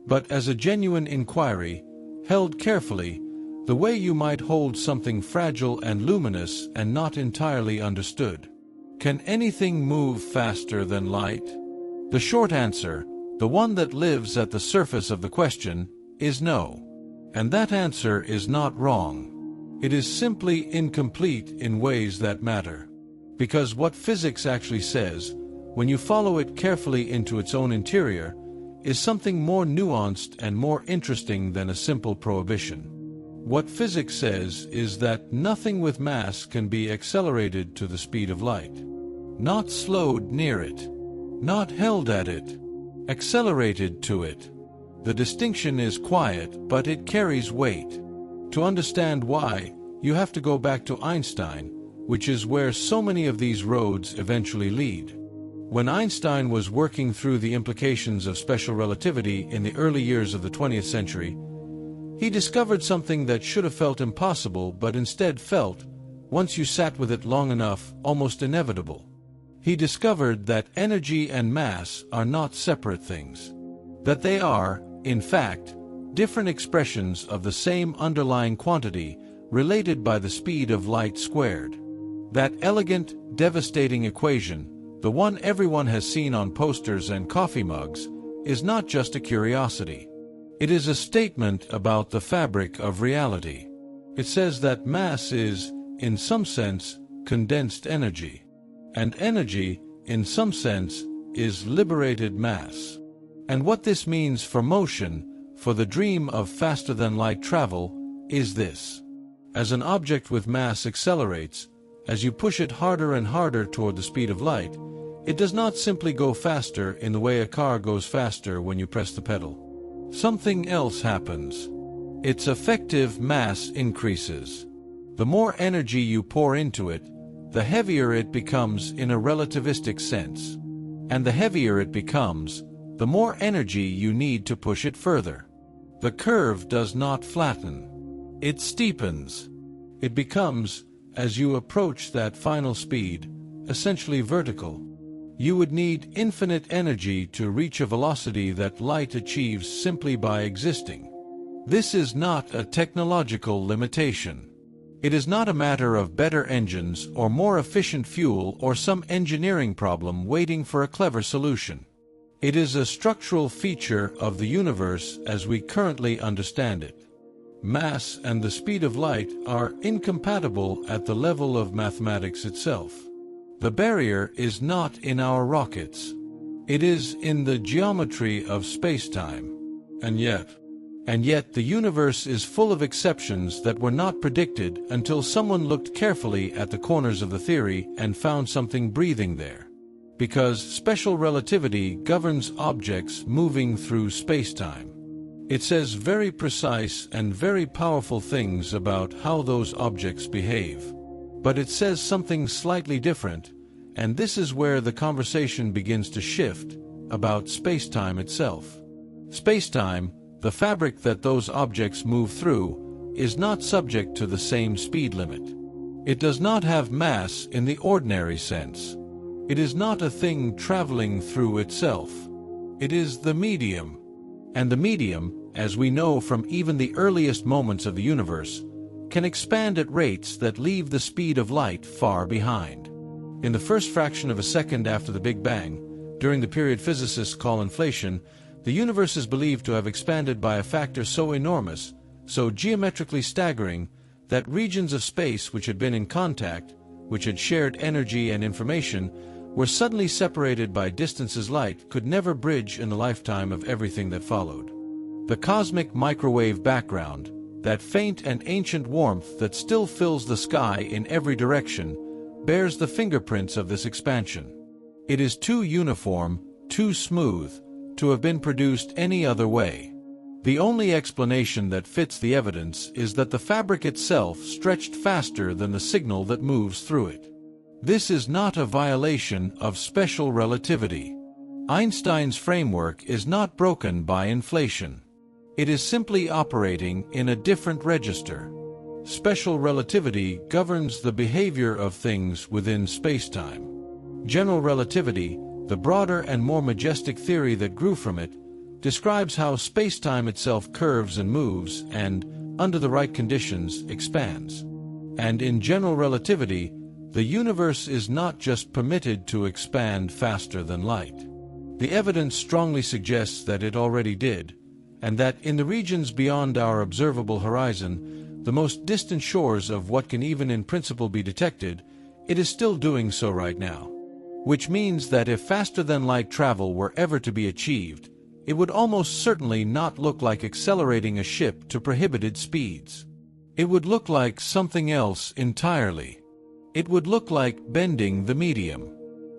But as a genuine inquiry, held carefully, the way you might hold something fragile and luminous and not entirely understood. Can anything move faster than light? The short answer, the one that lives at the surface of the question, is no. And that answer is not wrong. It is simply incomplete in ways that matter. Because what physics actually says, when you follow it carefully into its own interior, is something more nuanced and more interesting than a simple prohibition. What physics says is that nothing with mass can be accelerated to the speed of light. Not slowed near it. Not held at it. Accelerated to it. The distinction is quiet, but it carries weight. To understand why, you have to go back to Einstein, which is where so many of these roads eventually lead. When Einstein was working through the implications of special relativity in the early years of the 20th century, he discovered something that should have felt impossible but instead felt, once you sat with it long enough, almost inevitable. He discovered that energy and mass are not separate things. That they are, in fact, different expressions of the same underlying quantity related by the speed of light squared. That elegant, devastating equation, the one everyone has seen on posters and coffee mugs, is not just a curiosity. It is a statement about the fabric of reality. It says that mass is, in some sense, condensed energy. And energy, in some sense, is liberated mass. And what this means for motion, for the dream of faster-than-light travel, is this. As an object with mass accelerates, as you push it harder and harder toward the speed of light, it does not simply go faster in the way a car goes faster when you press the pedal. Something else happens. Its effective mass increases. The more energy you pour into it, the heavier it becomes in a relativistic sense. And the heavier it becomes, the more energy you need to push it further. The curve does not flatten. It steepens. It becomes, as you approach that final speed, essentially vertical. You would need infinite energy to reach a velocity that light achieves simply by existing. This is not a technological limitation. It is not a matter of better engines or more efficient fuel or some engineering problem waiting for a clever solution. It is a structural feature of the universe as we currently understand it. Mass and the speed of light are incompatible at the level of mathematics itself. The barrier is not in our rockets. It is in the geometry of spacetime. And yet the universe is full of exceptions that were not predicted until someone looked carefully at the corners of the theory and found something breathing there. Because special relativity governs objects moving through spacetime. It says very precise and very powerful things about how those objects behave. But it says something slightly different, and this is where the conversation begins to shift, about spacetime itself. Spacetime, the fabric that those objects move through, is not subject to the same speed limit. It does not have mass in the ordinary sense. It is not a thing traveling through itself. It is the medium. And the medium, as we know from even the earliest moments of the universe, can expand at rates that leave the speed of light far behind. In the first fraction of a second after the Big Bang, during the period physicists call inflation, the universe is believed to have expanded by a factor so enormous, so geometrically staggering, that regions of space which had been in contact, which had shared energy and information, were suddenly separated by distances light could never bridge in the lifetime of everything that followed. The cosmic microwave background, that faint and ancient warmth that still fills the sky in every direction, bears the fingerprints of this expansion. It is too uniform, too smooth, to have been produced any other way. The only explanation that fits the evidence is that the fabric itself stretched faster than the signal that moves through it. This is not a violation of special relativity. Einstein's framework is not broken by inflation. It is simply operating in a different register. Special relativity governs the behavior of things within spacetime. General relativity, the broader and more majestic theory that grew from it, describes how spacetime itself curves and moves and, under the right conditions, expands. And in general relativity, the universe is not just permitted to expand faster than light. The evidence strongly suggests that it already did, and that in the regions beyond our observable horizon, the most distant shores of what can even in principle be detected, it is still doing so right now. Which means that if faster-than-light travel were ever to be achieved, it would almost certainly not look like accelerating a ship to prohibited speeds. It would look like something else entirely. It would look like bending the medium,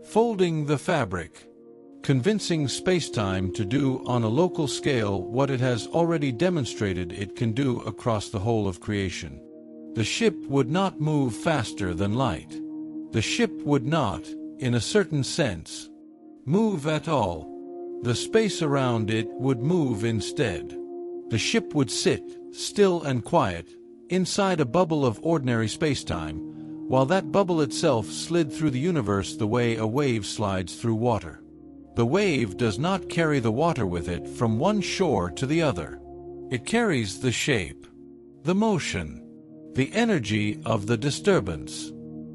folding the fabric, convincing spacetime to do on a local scale what it has already demonstrated it can do across the whole of creation. The ship would not move faster than light. The ship would not, in a certain sense, move at all. The space around it would move instead. The ship would sit, still and quiet, inside a bubble of ordinary spacetime, while that bubble itself slid through the universe the way a wave slides through water. The wave does not carry the water with it from one shore to the other. It carries the shape, the motion, the energy of the disturbance.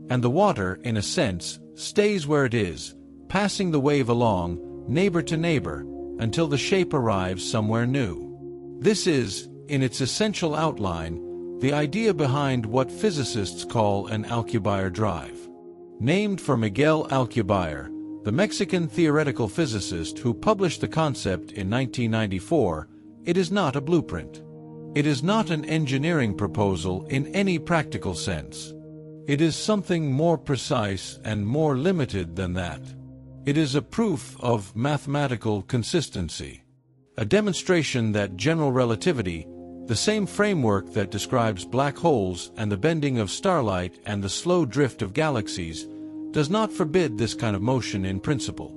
And the water, in a sense, stays where it is, passing the wave along, neighbor to neighbor, until the shape arrives somewhere new. This is, in its essential outline, the idea behind what physicists call an Alcubierre drive. Named for Miguel Alcubierre, the Mexican theoretical physicist who published the concept in 1994, it is not a blueprint. It is not an engineering proposal in any practical sense. It is something more precise and more limited than that. It is a proof of mathematical consistency, a demonstration that general relativity, the same framework that describes black holes and the bending of starlight and the slow drift of galaxies, does not forbid this kind of motion in principle.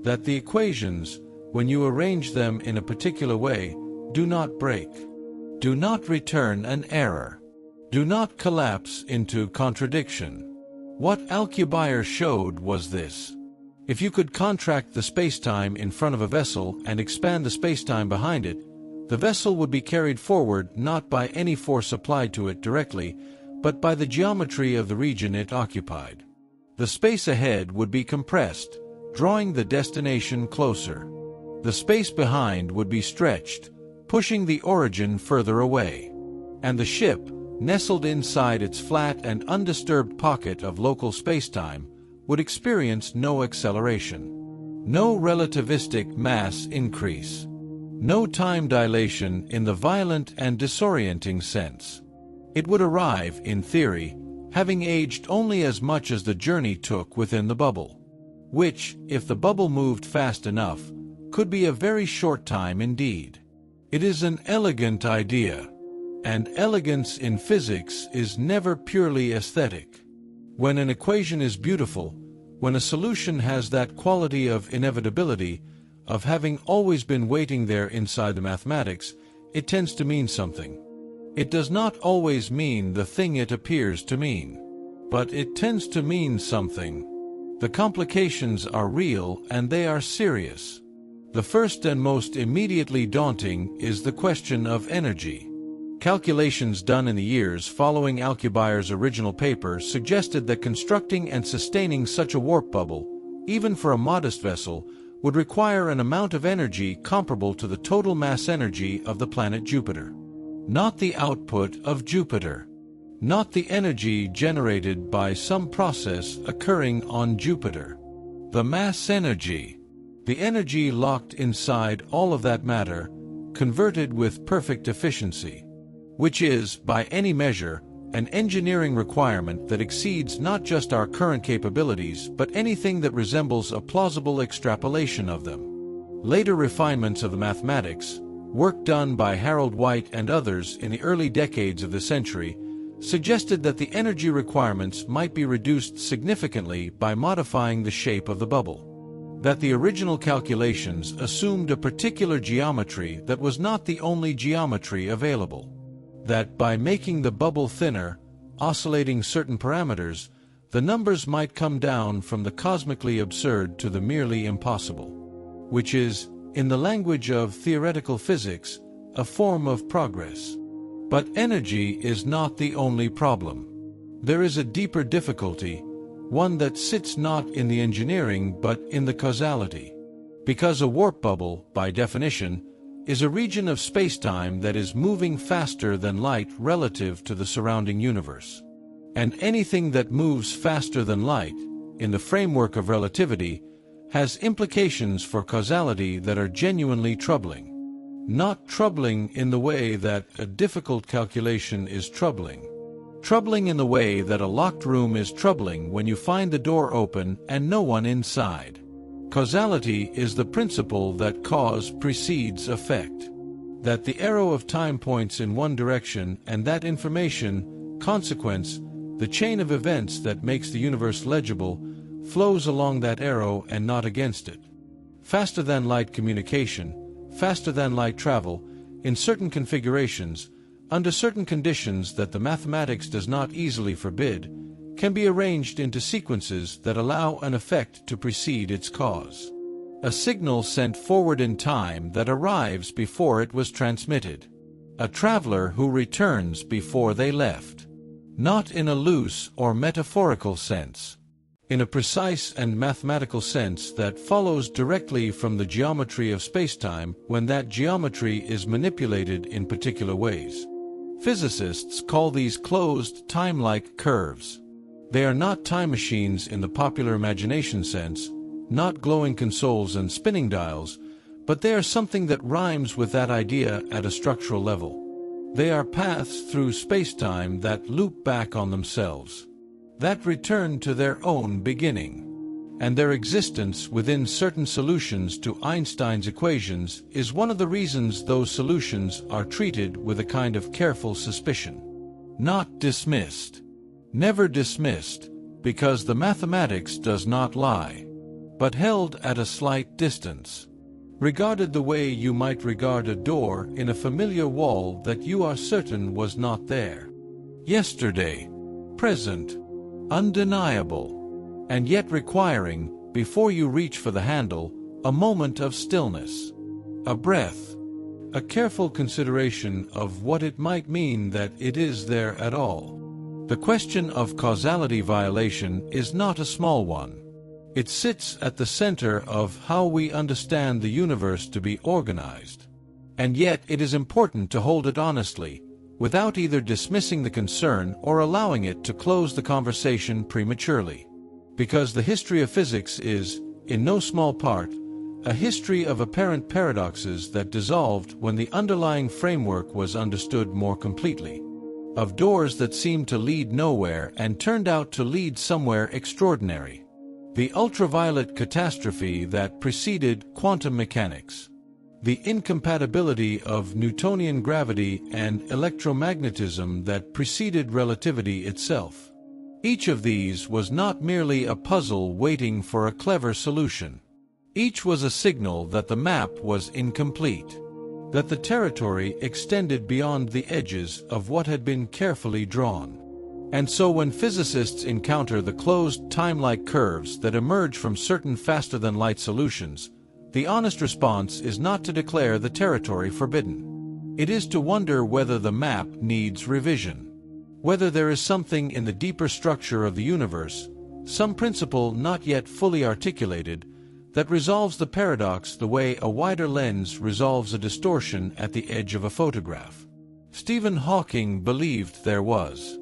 That the equations, when you arrange them in a particular way, do not break, do not return an error, do not collapse into contradiction. What Alcubierre showed was this. If you could contract the spacetime in front of a vessel and expand the spacetime behind it, the vessel would be carried forward not by any force applied to it directly, but by the geometry of the region it occupied. The space ahead would be compressed, drawing the destination closer. The space behind would be stretched, pushing the origin further away. And the ship, nestled inside its flat and undisturbed pocket of local spacetime, would experience no acceleration, no relativistic mass increase, no time dilation in the violent and disorienting sense. It would arrive, in theory, having aged only as much as the journey took within the bubble, which, if the bubble moved fast enough, could be a very short time indeed. It is an elegant idea, and elegance in physics is never purely aesthetic. When an equation is beautiful, when a solution has that quality of inevitability, of having always been waiting there inside the mathematics, it tends to mean something. It does not always mean the thing it appears to mean, but it tends to mean something. The complications are real and they are serious. The first and most immediately daunting is the question of energy. Calculations done in the years following Alcubierre's original paper suggested that constructing and sustaining such a warp bubble, even for a modest vessel, would require an amount of energy comparable to the total mass energy of the planet Jupiter. Not the output of Jupiter. Not the energy generated by some process occurring on Jupiter. The mass energy. The energy locked inside all of that matter, converted with perfect efficiency. Which is, by any measure, an engineering requirement that exceeds not just our current capabilities but anything that resembles a plausible extrapolation of them. Later refinements of the mathematics, work done by Harold White and others in the early decades of the century, suggested that the energy requirements might be reduced significantly by modifying the shape of the bubble. That the original calculations assumed a particular geometry that was not the only geometry available. That by making the bubble thinner, oscillating certain parameters, the numbers might come down from the cosmically absurd to the merely impossible. Which is, in the language of theoretical physics, a form of progress. But energy is not the only problem. There is a deeper difficulty, one that sits not in the engineering but in the causality. Because a warp bubble, by definition, is a region of spacetime that is moving faster than light relative to the surrounding universe. And anything that moves faster than light, in the framework of relativity, has implications for causality that are genuinely troubling. Not troubling in the way that a difficult calculation is troubling. Troubling in the way that a locked room is troubling when you find the door open and no one inside. Causality is the principle that cause precedes effect. That the arrow of time points in one direction and that information, consequence, the chain of events that makes the universe legible, flows along that arrow and not against it. Faster than light communication, faster than light travel, in certain configurations, under certain conditions that the mathematics does not easily forbid, can be arranged into sequences that allow an effect to precede its cause. A signal sent forward in time that arrives before it was transmitted. A traveler who returns before they left. Not in a loose or metaphorical sense. In a precise and mathematical sense that follows directly from the geometry of spacetime when that geometry is manipulated in particular ways. Physicists call these closed, time-like curves. They are not time machines in the popular imagination sense, not glowing consoles and spinning dials, but they are something that rhymes with that idea at a structural level. They are paths through spacetime that loop back on themselves, that return to their own beginning. And their existence within certain solutions to Einstein's equations is one of the reasons those solutions are treated with a kind of careful suspicion. Not dismissed. Never dismissed, because the mathematics does not lie, but held at a slight distance. Regarded the way you might regard a door in a familiar wall that you are certain was not there. Yesterday, present, undeniable, and yet requiring, before you reach for the handle, a moment of stillness, a breath, a careful consideration of what it might mean that it is there at all. The question of causality violation is not a small one. It sits at the center of how we understand the universe to be organized. And yet it is important to hold it honestly, without either dismissing the concern or allowing it to close the conversation prematurely. Because the history of physics is, in no small part, a history of apparent paradoxes that dissolved when the underlying framework was understood more completely. Of doors that seemed to lead nowhere and turned out to lead somewhere extraordinary. The ultraviolet catastrophe that preceded quantum mechanics. The incompatibility of Newtonian gravity and electromagnetism that preceded relativity itself. Each of these was not merely a puzzle waiting for a clever solution. Each was a signal that the map was incomplete, that the territory extended beyond the edges of what had been carefully drawn. And so when physicists encounter the closed, time-like curves that emerge from certain faster-than-light solutions, the honest response is not to declare the territory forbidden. It is to wonder whether the map needs revision. Whether there is something in the deeper structure of the universe, some principle not yet fully articulated, that resolves the paradox the way a wider lens resolves a distortion at the edge of a photograph. Stephen Hawking believed there was.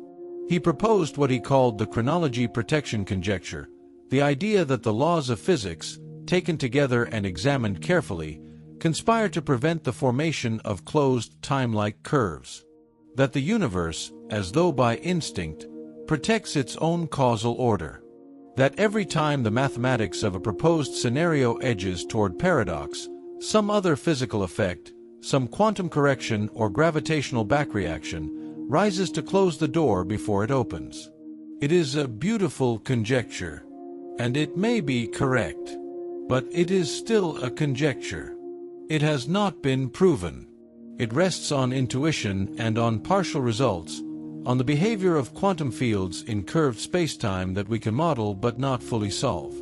He proposed what he called the chronology protection conjecture, the idea that the laws of physics, taken together and examined carefully, conspire to prevent the formation of closed time-like curves. That the universe, as though by instinct, protects its own causal order. That every time the mathematics of a proposed scenario edges toward paradox, some other physical effect, some quantum correction or gravitational backreaction, rises to close the door before it opens. It is a beautiful conjecture, and it may be correct, but it is still a conjecture. It has not been proven. It rests on intuition and on partial results, on the behavior of quantum fields in curved spacetime that we can model but not fully solve.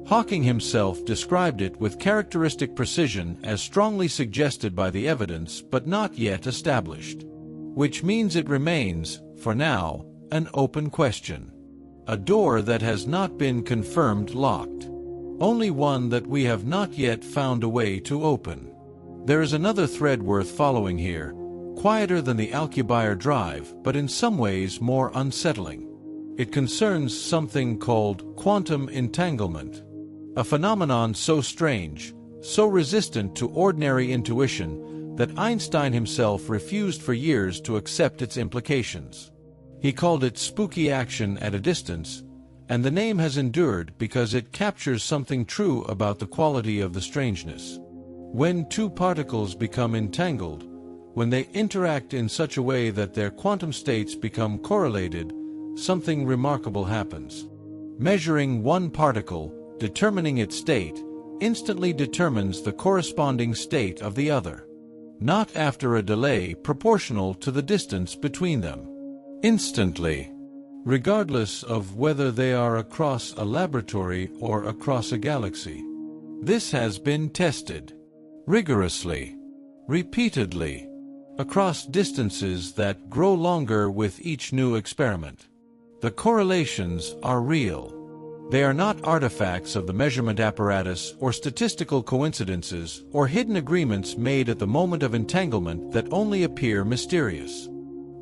Hawking himself described it with characteristic precision as strongly suggested by the evidence but not yet established. Which means it remains, for now, an open question. A door that has not been confirmed locked. Only one that we have not yet found a way to open. There is another thread worth following here, quieter than the Alcubierre drive, but in some ways more unsettling. It concerns something called quantum entanglement, a phenomenon so strange, so resistant to ordinary intuition, that Einstein himself refused for years to accept its implications. He called it spooky action at a distance, and the name has endured because it captures something true about the quality of the strangeness. When two particles become entangled, when they interact in such a way that their quantum states become correlated, something remarkable happens. Measuring one particle, determining its state, instantly determines the corresponding state of the other. Not after a delay proportional to the distance between them. Instantly. Regardless of whether they are across a laboratory or across a galaxy. This has been tested. Rigorously. Repeatedly. Across distances that grow longer with each new experiment. The correlations are real. They are not artifacts of the measurement apparatus or statistical coincidences or hidden agreements made at the moment of entanglement that only appear mysterious.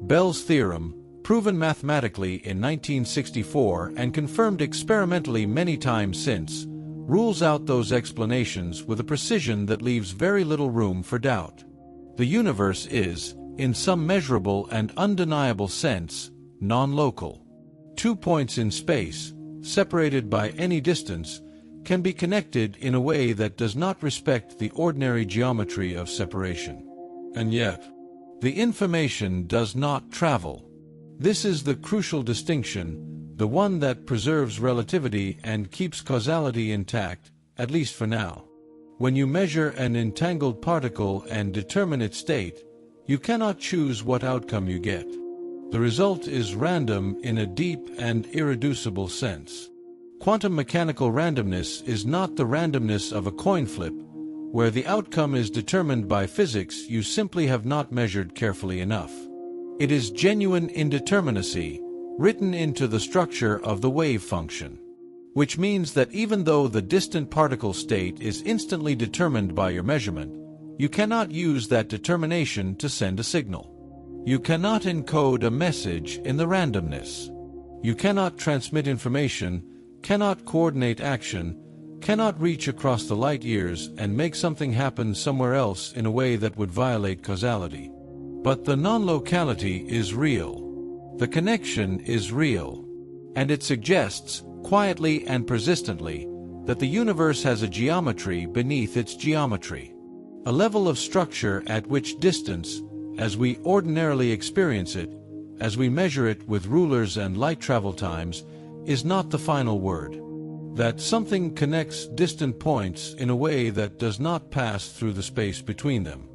Bell's theorem, proven mathematically in 1964 and confirmed experimentally many times since, rules out those explanations with a precision that leaves very little room for doubt. The universe is, in some measurable and undeniable sense, non-local. 2 points in space, separated by any distance, can be connected in a way that does not respect the ordinary geometry of separation. And yet, the information does not travel. This is the crucial distinction, the one that preserves relativity and keeps causality intact, at least for now. When you measure an entangled particle and determine its state, you cannot choose what outcome you get. The result is random in a deep and irreducible sense. Quantum mechanical randomness is not the randomness of a coin flip, where the outcome is determined by physics you simply have not measured carefully enough. It is genuine indeterminacy, written into the structure of the wave function. Which means that even though the distant particle state is instantly determined by your measurement, you cannot use that determination to send a signal. You cannot encode a message in the randomness. You cannot transmit information, cannot coordinate action, cannot reach across the light years and make something happen somewhere else in a way that would violate causality. But the non-locality is real. The connection is real. And it suggests, quietly and persistently, that the universe has a geometry beneath its geometry. A level of structure at which distance, as we ordinarily experience it, as we measure it with rulers and light travel times, is not the final word. That something connects distant points in a way that does not pass through the space between them.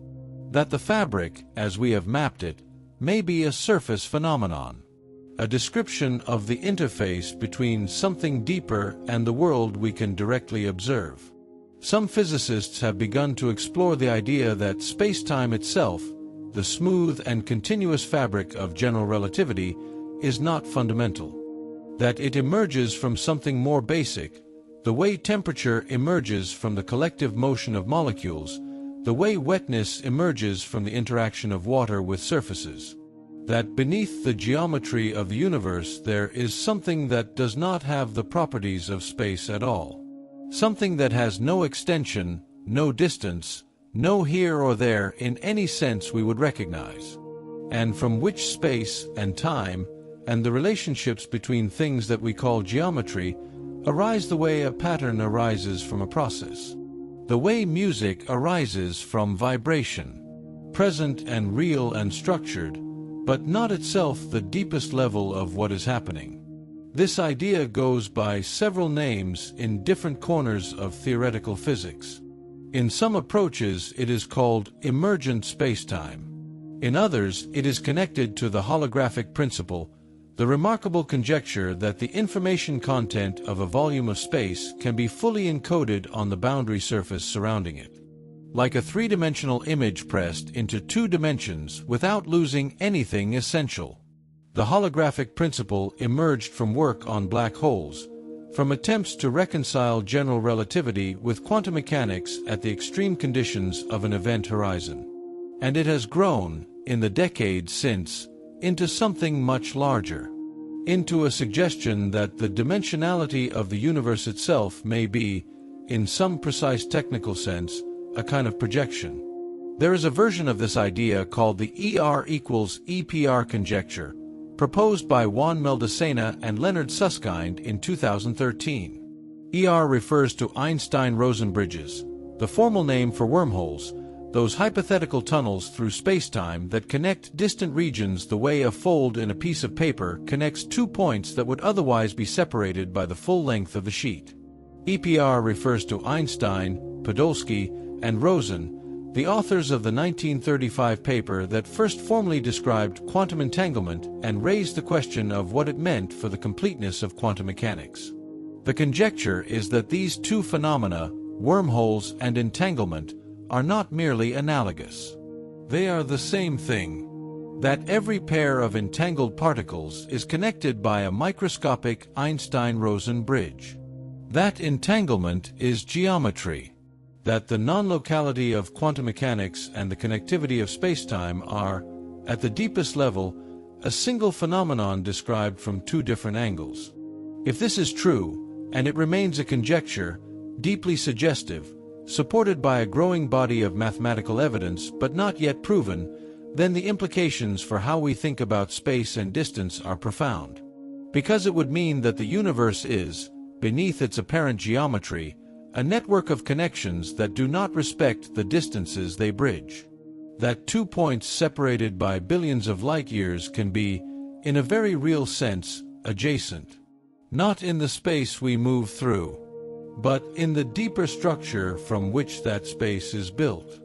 That the fabric, as we have mapped it, may be a surface phenomenon. A description of the interface between something deeper and the world we can directly observe. Some physicists have begun to explore the idea that spacetime itself, the smooth and continuous fabric of general relativity, is not fundamental. That it emerges from something more basic, the way temperature emerges from the collective motion of molecules, the way wetness emerges from the interaction of water with surfaces. That beneath the geometry of the universe there is something that does not have the properties of space at all. Something that has no extension, no distance, no here or there in any sense we would recognize. And from which space and time, and the relationships between things that we call geometry, arise the way a pattern arises from a process. The way music arises from vibration. Present and real and structured, but not itself the deepest level of what is happening. This idea goes by several names in different corners of theoretical physics. In some approaches it is called emergent spacetime. In others it is connected to the holographic principle, the remarkable conjecture that the information content of a volume of space can be fully encoded on the boundary surface surrounding it. Like a three-dimensional image pressed into 2 dimensions without losing anything essential. The holographic principle emerged from work on black holes, from attempts to reconcile general relativity with quantum mechanics at the extreme conditions of an event horizon. And it has grown, in the decades since, into something much larger. Into a suggestion that the dimensionality of the universe itself may be, in some precise technical sense, a kind of projection. There is a version of this idea called the ER equals EPR conjecture, proposed by Juan Meldacena and Leonard Susskind in 2013. ER refers to Einstein-Rosen bridges, the formal name for wormholes, those hypothetical tunnels through spacetime that connect distant regions the way a fold in a piece of paper connects two points that would otherwise be separated by the full length of the sheet. EPR refers to Einstein, Podolsky, and Rosen, the authors of the 1935 paper that first formally described quantum entanglement and raised the question of what it meant for the completeness of quantum mechanics. The conjecture is that these two phenomena, wormholes and entanglement, are not merely analogous. They are the same thing. That every pair of entangled particles is connected by a microscopic Einstein-Rosen bridge. That entanglement is geometry. That the non-locality of quantum mechanics and the connectivity of spacetime are, at the deepest level, a single phenomenon described from two different angles. If this is true, and it remains a conjecture, deeply suggestive, supported by a growing body of mathematical evidence but not yet proven, then the implications for how we think about space and distance are profound. Because it would mean that the universe is, beneath its apparent geometry, a network of connections that do not respect the distances they bridge. That 2 points separated by billions of light-years can be, in a very real sense, adjacent. Not in the space we move through, but in the deeper structure from which that space is built.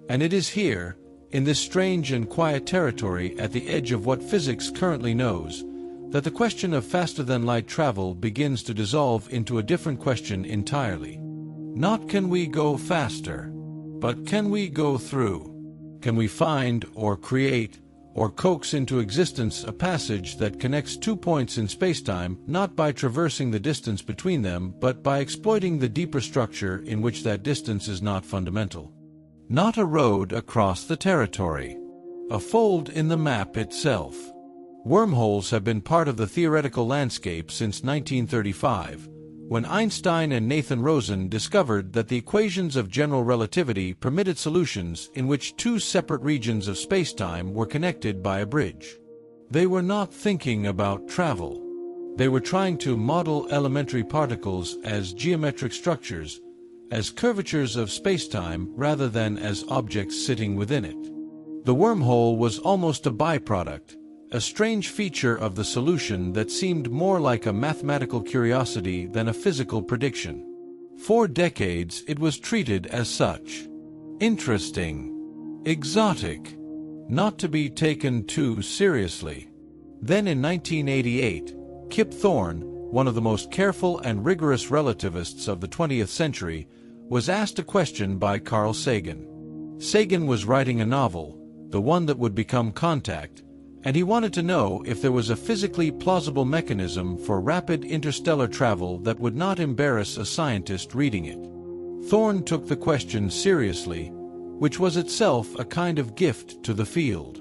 And it is here, in this strange and quiet territory at the edge of what physics currently knows, that the question of faster-than-light travel begins to dissolve into a different question entirely. Not can we go faster, but can we go through? Can we find or create or coax into existence a passage that connects 2 points in spacetime not by traversing the distance between them but by exploiting the deeper structure in which that distance is not fundamental? Not a road across the territory, a fold in the map itself. Wormholes have been part of the theoretical landscape since 1935, when Einstein and Nathan Rosen discovered that the equations of general relativity permitted solutions in which two separate regions of spacetime were connected by a bridge. They were not thinking about travel. They were trying to model elementary particles as geometric structures, as curvatures of spacetime rather than as objects sitting within it. The wormhole was almost a byproduct, a strange feature of the solution that seemed more like a mathematical curiosity than a physical prediction. For decades it was treated as such. Interesting. Exotic. Not to be taken too seriously. Then in 1988, Kip Thorne, one of the most careful and rigorous relativists of the 20th century, was asked a question by Carl Sagan. Sagan was writing a novel, the one that would become Contact, and he wanted to know if there was a physically plausible mechanism for rapid interstellar travel that would not embarrass a scientist reading it. Thorne took the question seriously, which was itself a kind of gift to the field.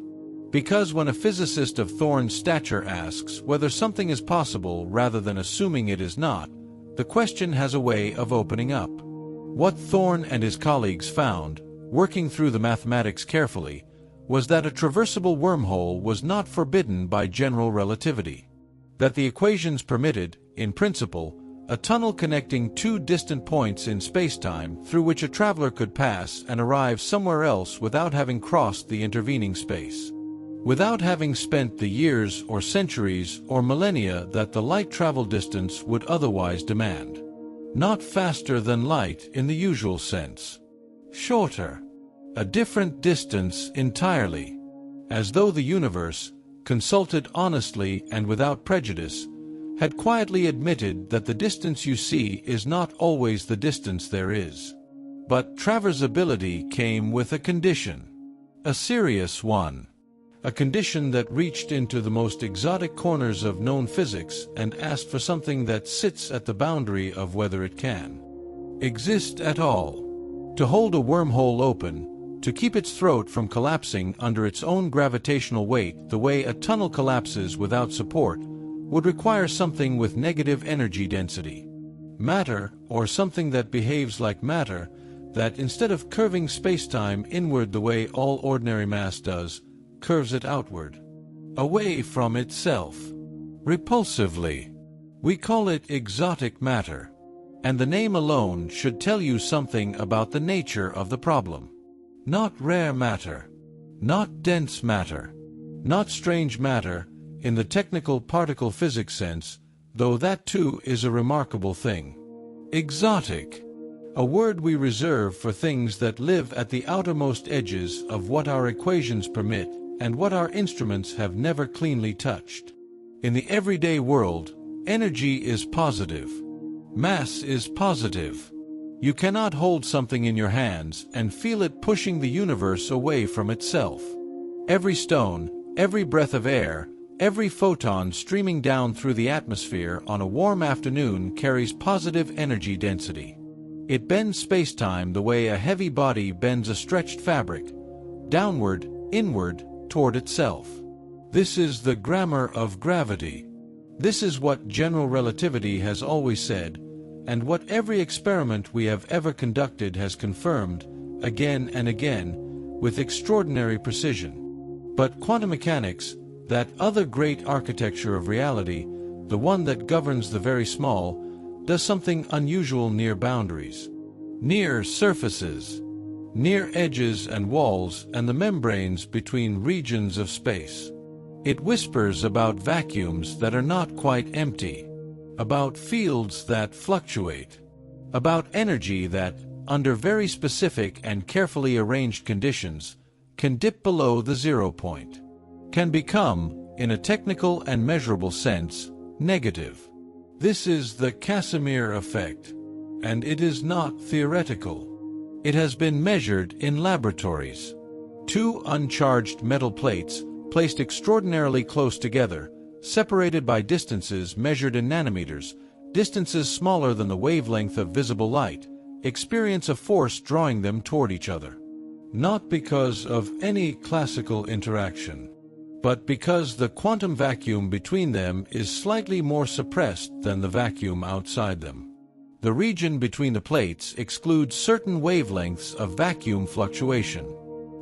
Because when a physicist of Thorne's stature asks whether something is possible rather than assuming it is not, the question has a way of opening up. What Thorne and his colleagues found, working through the mathematics carefully, was that a traversable wormhole was not forbidden by general relativity. That the equations permitted, in principle, a tunnel connecting two distant points in spacetime through which a traveler could pass and arrive somewhere else without having crossed the intervening space. Without having spent the years or centuries or millennia that the light travel distance would otherwise demand. Not faster than light in the usual sense. Shorter. A different distance entirely. As though the universe, consulted honestly and without prejudice, had quietly admitted that the distance you see is not always the distance there is. But traversability came with a condition. A serious one. a condition that reached into the most exotic corners of known physics and asked for something that sits at the boundary of whether it can exist at all. To hold a wormhole open, to keep its throat from collapsing under its own gravitational weight the way a tunnel collapses without support, would require something with negative energy density. Matter, or something that behaves like matter, that instead of curving spacetime inward the way all ordinary mass does, curves it outward, away from itself, repulsively. We call it exotic matter, and the name alone should tell you something about the nature of the problem. Not rare matter, not dense matter, not strange matter in the technical particle physics sense, though that too is a remarkable thing. Exotic, a word we reserve for things that live at the outermost edges of what our equations permit and what our instruments have never cleanly touched. In the everyday world, energy is positive. Mass is positive. You cannot hold something in your hands and feel it pushing the universe away from itself. Every stone, every breath of air, every photon streaming down through the atmosphere on a warm afternoon carries positive energy density. It bends spacetime the way a heavy body bends a stretched fabric, downward, inward, toward itself. This is the grammar of gravity. This is what general relativity has always said, and what every experiment we have ever conducted has confirmed, again and again, with extraordinary precision. But quantum mechanics, that other great architecture of reality, the one that governs the very small, does something unusual near boundaries, near surfaces, near edges and walls and the membranes between regions of space. It whispers about vacuums that are not quite empty, about fields that fluctuate, about energy that, under very specific and carefully arranged conditions, can dip below the 0 point, can become, in a technical and measurable sense, negative. This is the Casimir effect, and it is not theoretical. It has been measured in laboratories. Two uncharged metal plates, placed extraordinarily close together, separated by distances measured in nanometers, distances smaller than the wavelength of visible light, experience a force drawing them toward each other. Not because of any classical interaction, but because the quantum vacuum between them is slightly more suppressed than the vacuum outside them. The region between the plates excludes certain wavelengths of vacuum fluctuation.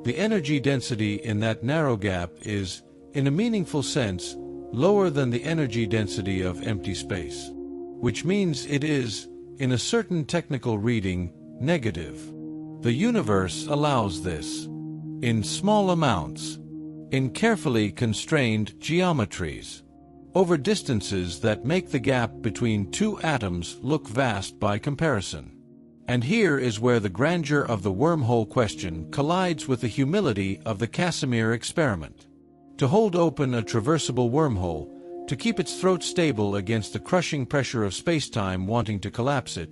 The energy density in that narrow gap is, in a meaningful sense, lower than the energy density of empty space, which means it is, in a certain technical reading, negative. The universe allows this, in small amounts, in carefully constrained geometries, over distances that make the gap between two atoms look vast by comparison. And here is where the grandeur of the wormhole question collides with the humility of the Casimir experiment. To hold open a traversable wormhole, to keep its throat stable against the crushing pressure of spacetime wanting to collapse it,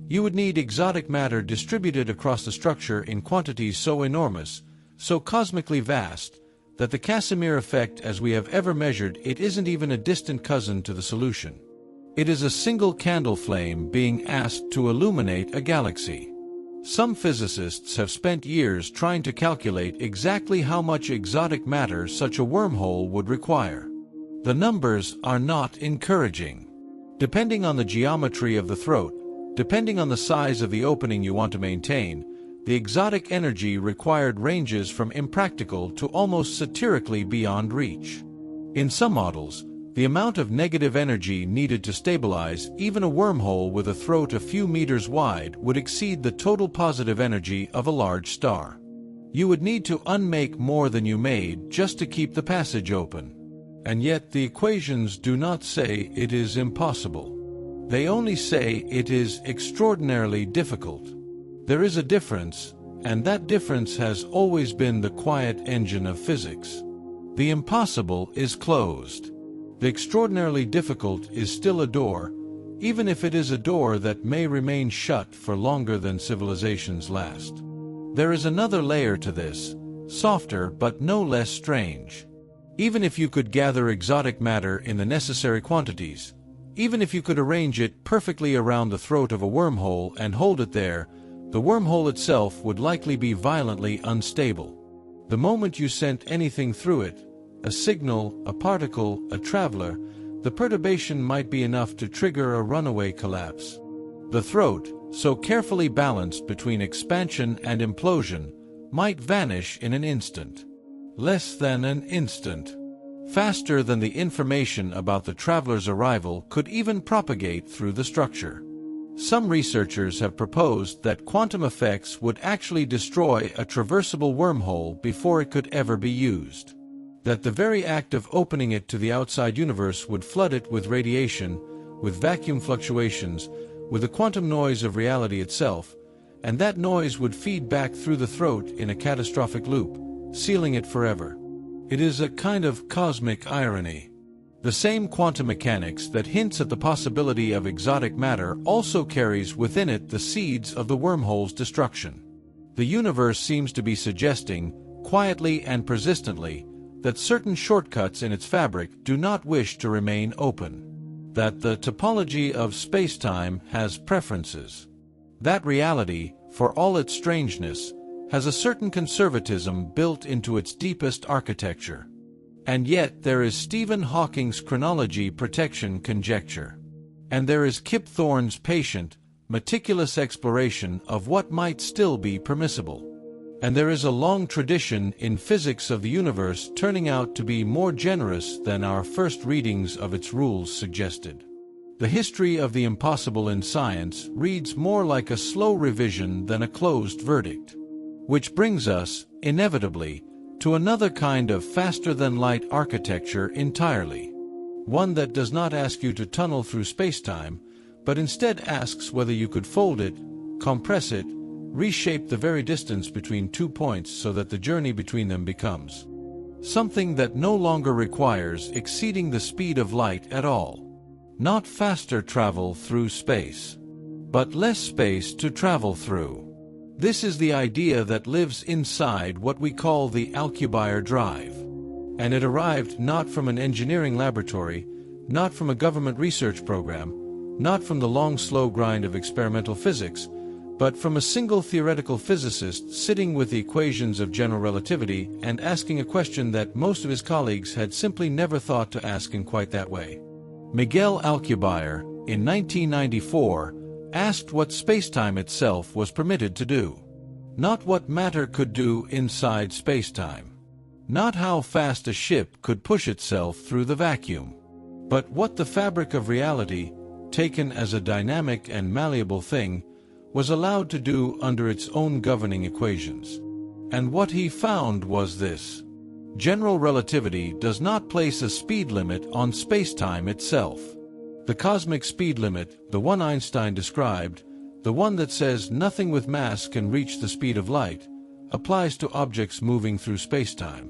you would need exotic matter distributed across the structure in quantities so enormous, so cosmically vast, that the Casimir effect as we have ever measured it isn't even a distant cousin to the solution. It is a single candle flame being asked to illuminate a galaxy. Some physicists have spent years trying to calculate exactly how much exotic matter such a wormhole would require. The numbers are not encouraging. Depending on the geometry of the throat, depending on the size of the opening you want to maintain, the exotic energy required ranges from impractical to almost satirically beyond reach. In some models, the amount of negative energy needed to stabilize even a wormhole with a throat a few meters wide would exceed the total positive energy of a large star. You would need to unmake more than you made just to keep the passage open. And yet the equations do not say it is impossible. They only say it is extraordinarily difficult. There is a difference, and that difference has always been the quiet engine of physics. The impossible is closed. The extraordinarily difficult is still a door, even if it is a door that may remain shut for longer than civilizations last. There is another layer to this, softer but no less strange. Even if you could gather exotic matter in the necessary quantities, even if you could arrange it perfectly around the throat of a wormhole and hold it there, the wormhole itself would likely be violently unstable. The moment you sent anything through it, a signal, a particle, a traveler, the perturbation might be enough to trigger a runaway collapse. The throat, so carefully balanced between expansion and implosion, might vanish in an instant. Less than an instant. Faster than the information about the traveler's arrival could even propagate through the structure. Some researchers have proposed that quantum effects would actually destroy a traversable wormhole before it could ever be used. That the very act of opening it to the outside universe would flood it with radiation, with vacuum fluctuations, with the quantum noise of reality itself, and that noise would feed back through the throat in a catastrophic loop, sealing it forever. It is a kind of cosmic irony. The same quantum mechanics that hints at the possibility of exotic matter also carries within it the seeds of the wormhole's destruction. The universe seems to be suggesting, quietly and persistently, that certain shortcuts in its fabric do not wish to remain open. That the topology of spacetime has preferences. That reality, for all its strangeness, has a certain conservatism built into its deepest architecture. And yet there is Stephen Hawking's chronology protection conjecture. And there is Kip Thorne's patient, meticulous exploration of what might still be permissible. And there is a long tradition in physics of the universe turning out to be more generous than our first readings of its rules suggested. The history of the impossible in science reads more like a slow revision than a closed verdict. Which brings us, inevitably, to another kind of faster-than-light architecture entirely. One that does not ask you to tunnel through spacetime, but instead asks whether you could fold it, compress it, reshape the very distance between 2 points so that the journey between them becomes something that no longer requires exceeding the speed of light at all. Not faster travel through space, but less space to travel through. This is the idea that lives inside what we call the Alcubierre drive. And it arrived not from an engineering laboratory, not from a government research program, not from the long slow grind of experimental physics, but from a single theoretical physicist sitting with the equations of general relativity and asking a question that most of his colleagues had simply never thought to ask in quite that way. Miguel Alcubierre, in 1994, asked what spacetime itself was permitted to do. Not what matter could do inside spacetime. Not how fast a ship could push itself through the vacuum. But what the fabric of reality, taken as a dynamic and malleable thing, was allowed to do under its own governing equations. And what he found was this. General relativity does not place a speed limit on spacetime itself. The cosmic speed limit, the one Einstein described, the one that says nothing with mass can reach the speed of light, applies to objects moving through spacetime.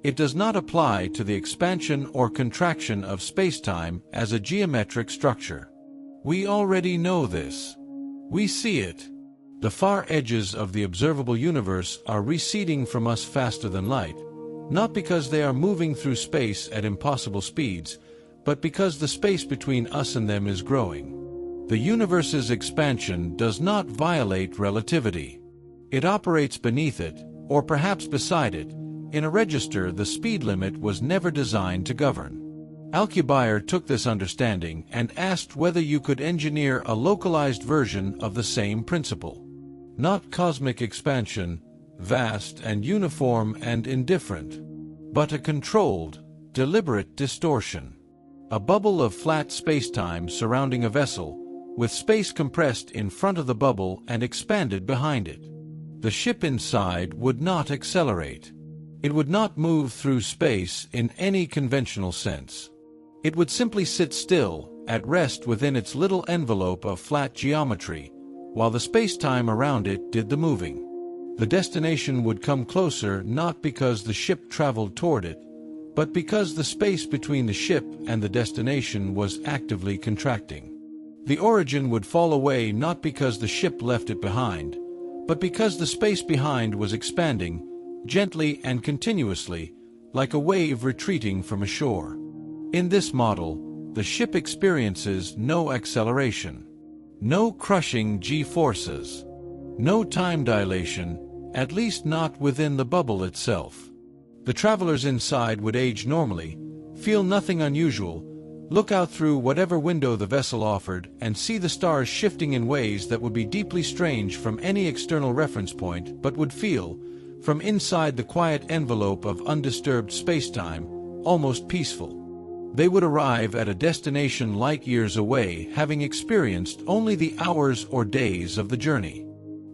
It does not apply to the expansion or contraction of spacetime as a geometric structure. We already know this. We see it. The far edges of the observable universe are receding from us faster than light, not because they are moving through space at impossible speeds, but because the space between us and them is growing. The universe's expansion does not violate relativity. It operates beneath it, or perhaps beside it, in a register the speed limit was never designed to govern. Alcubierre took this understanding and asked whether you could engineer a localized version of the same principle. Not cosmic expansion, vast and uniform and indifferent, but a controlled, deliberate distortion. A bubble of flat spacetime surrounding a vessel, with space compressed in front of the bubble and expanded behind it. The ship inside would not accelerate. It would not move through space in any conventional sense. It would simply sit still, at rest within its little envelope of flat geometry, while the spacetime around it did the moving. The destination would come closer not because the ship traveled toward it, but because the space between the ship and the destination was actively contracting. The origin would fall away not because the ship left it behind, but because the space behind was expanding, gently and continuously, like a wave retreating from a shore. In this model, the ship experiences no acceleration, no crushing g-forces, no time dilation, at least not within the bubble itself. The travelers inside would age normally, feel nothing unusual, look out through whatever window the vessel offered, and see the stars shifting in ways that would be deeply strange from any external reference point, but would feel, from inside the quiet envelope of undisturbed spacetime, almost peaceful. They would arrive at a destination light years away, having experienced only the hours or days of the journey.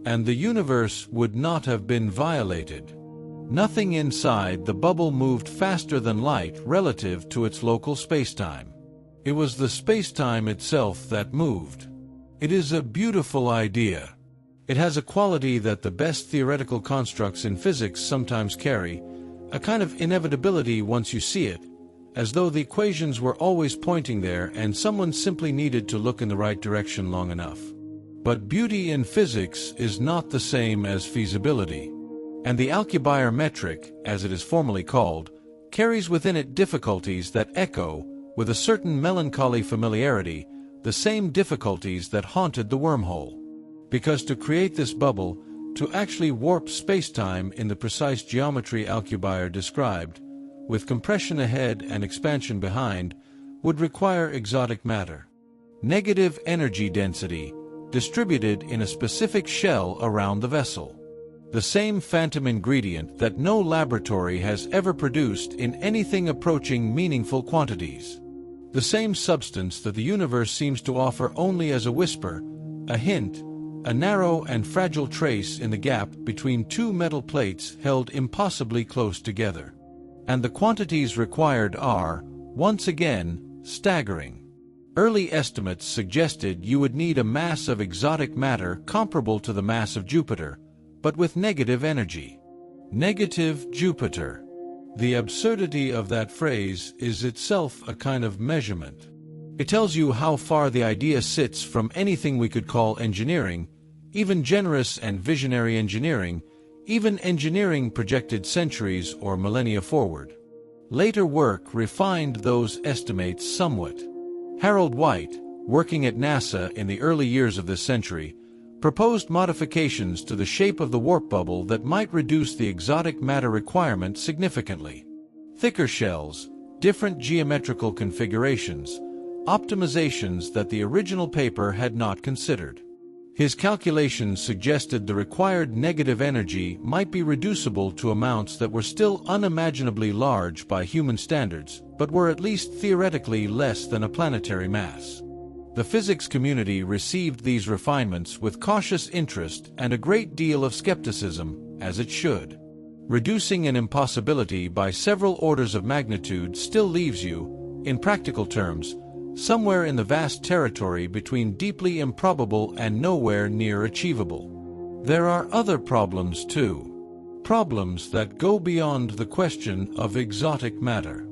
And the universe would not have been violated. Nothing inside the bubble moved faster than light relative to its local spacetime. It was the spacetime itself that moved. It is a beautiful idea. It has a quality that the best theoretical constructs in physics sometimes carry, a kind of inevitability once you see it, as though the equations were always pointing there and someone simply needed to look in the right direction long enough. But beauty in physics is not the same as feasibility. And the Alcubierre metric, as it is formally called, carries within it difficulties that echo, with a certain melancholy familiarity, the same difficulties that haunted the wormhole. Because to create this bubble, to actually warp spacetime in the precise geometry Alcubierre described, with compression ahead and expansion behind, would require exotic matter. Negative energy density, distributed in a specific shell around the vessel. The same phantom ingredient that no laboratory has ever produced in anything approaching meaningful quantities. The same substance that the universe seems to offer only as a whisper, a hint, a narrow and fragile trace in the gap between two metal plates held impossibly close together. And the quantities required are, once again, staggering. Early estimates suggested you would need a mass of exotic matter comparable to the mass of Jupiter, but with negative energy. Negative Jupiter. The absurdity of that phrase is itself a kind of measurement. It tells you how far the idea sits from anything we could call engineering, even generous and visionary engineering, even engineering projected centuries or millennia forward. Later work refined those estimates somewhat. Harold White, working at NASA in the early years of this century, proposed modifications to the shape of the warp bubble that might reduce the exotic matter requirement significantly. Thicker shells, different geometrical configurations, optimizations that the original paper had not considered. His calculations suggested the required negative energy might be reducible to amounts that were still unimaginably large by human standards, but were at least theoretically less than a planetary mass. The physics community received these refinements with cautious interest and a great deal of skepticism, as it should. Reducing an impossibility by several orders of magnitude still leaves you, in practical terms, somewhere in the vast territory between deeply improbable and nowhere near achievable. There are other problems too. Problems that go beyond the question of exotic matter.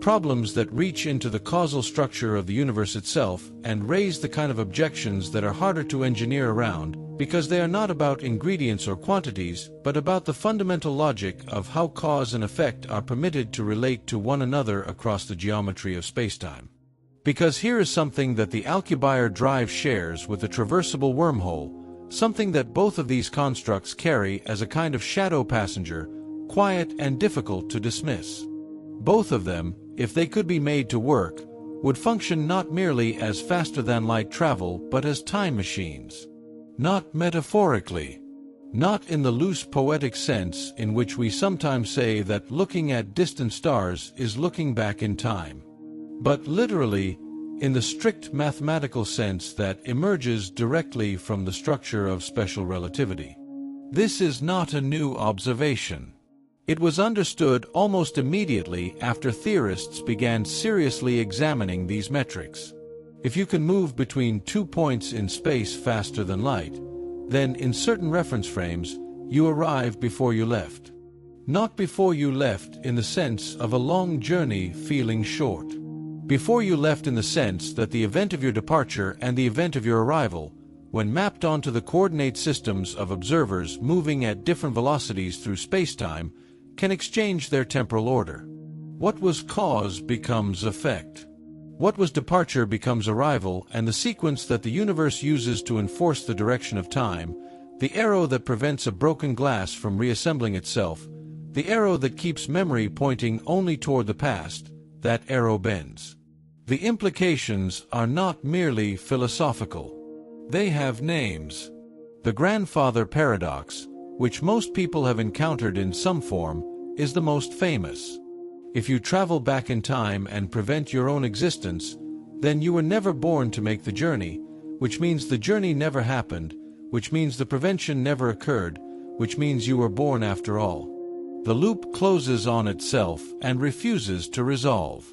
Problems that reach into the causal structure of the universe itself and raise the kind of objections that are harder to engineer around, because they are not about ingredients or quantities, but about the fundamental logic of how cause and effect are permitted to relate to one another across the geometry of spacetime. Because here is something that the Alcubierre drive shares with the traversable wormhole, something that both of these constructs carry as a kind of shadow passenger, quiet and difficult to dismiss. Both of them, if they could be made to work, would function not merely as faster-than-light travel but as time machines. Not metaphorically. Not in the loose poetic sense in which we sometimes say that looking at distant stars is looking back in time. But literally, in the strict mathematical sense that emerges directly from the structure of special relativity. This is not a new observation. It was understood almost immediately after theorists began seriously examining these metrics. If you can move between 2 points in space faster than light, then in certain reference frames, you arrive before you left. Not before you left in the sense of a long journey feeling short. Before you left in the sense that the event of your departure and the event of your arrival, when mapped onto the coordinate systems of observers moving at different velocities through spacetime, can exchange their temporal order. What was cause becomes effect. What was departure becomes arrival, and the sequence that the universe uses to enforce the direction of time, the arrow that prevents a broken glass from reassembling itself, the arrow that keeps memory pointing only toward the past, that arrow bends. The implications are not merely philosophical. They have names. The grandfather paradox, which most people have encountered in some form, is the most famous. If you travel back in time and prevent your own existence, then you were never born to make the journey, which means the journey never happened, which means the prevention never occurred, which means you were born after all. The loop closes on itself and refuses to resolve.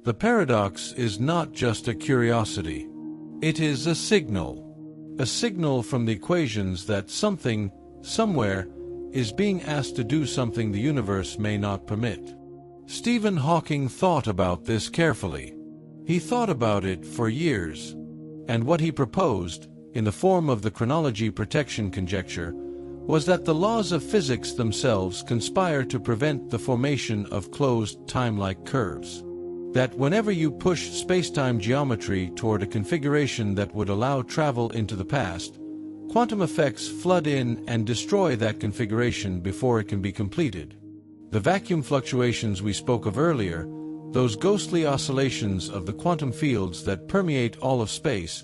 The paradox is not just a curiosity. It is a signal from the equations that something, somewhere, is being asked to do something the universe may not permit. Stephen Hawking thought about this carefully. He thought about it for years, and what he proposed, in the form of the chronology protection conjecture, was that the laws of physics themselves conspire to prevent the formation of closed time-like curves. That whenever you push spacetime geometry toward a configuration that would allow travel into the past, quantum effects flood in and destroy that configuration before it can be completed. The vacuum fluctuations we spoke of earlier, those ghostly oscillations of the quantum fields that permeate all of space,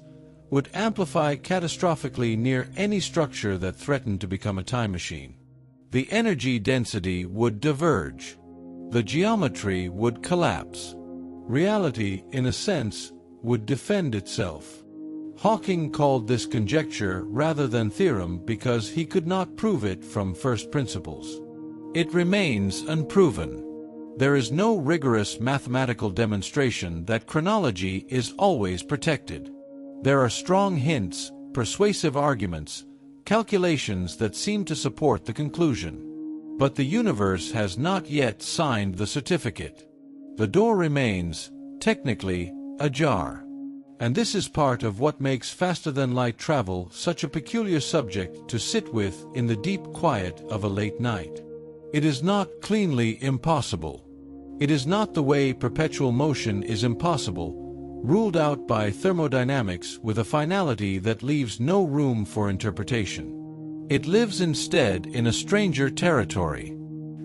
would amplify catastrophically near any structure that threatened to become a time machine. The energy density would diverge. The geometry would collapse. Reality, in a sense, would defend itself. Hawking called this conjecture rather than theorem because he could not prove it from first principles. It remains unproven. There is no rigorous mathematical demonstration that chronology is always protected. There are strong hints, persuasive arguments, calculations that seem to support the conclusion. But the universe has not yet signed the certificate. The door remains, technically, ajar. And this is part of what makes faster-than-light travel such a peculiar subject to sit with in the deep quiet of a late night. It is not cleanly impossible. It is not the way perpetual motion is impossible, ruled out by thermodynamics with a finality that leaves no room for interpretation. It lives instead in a stranger territory,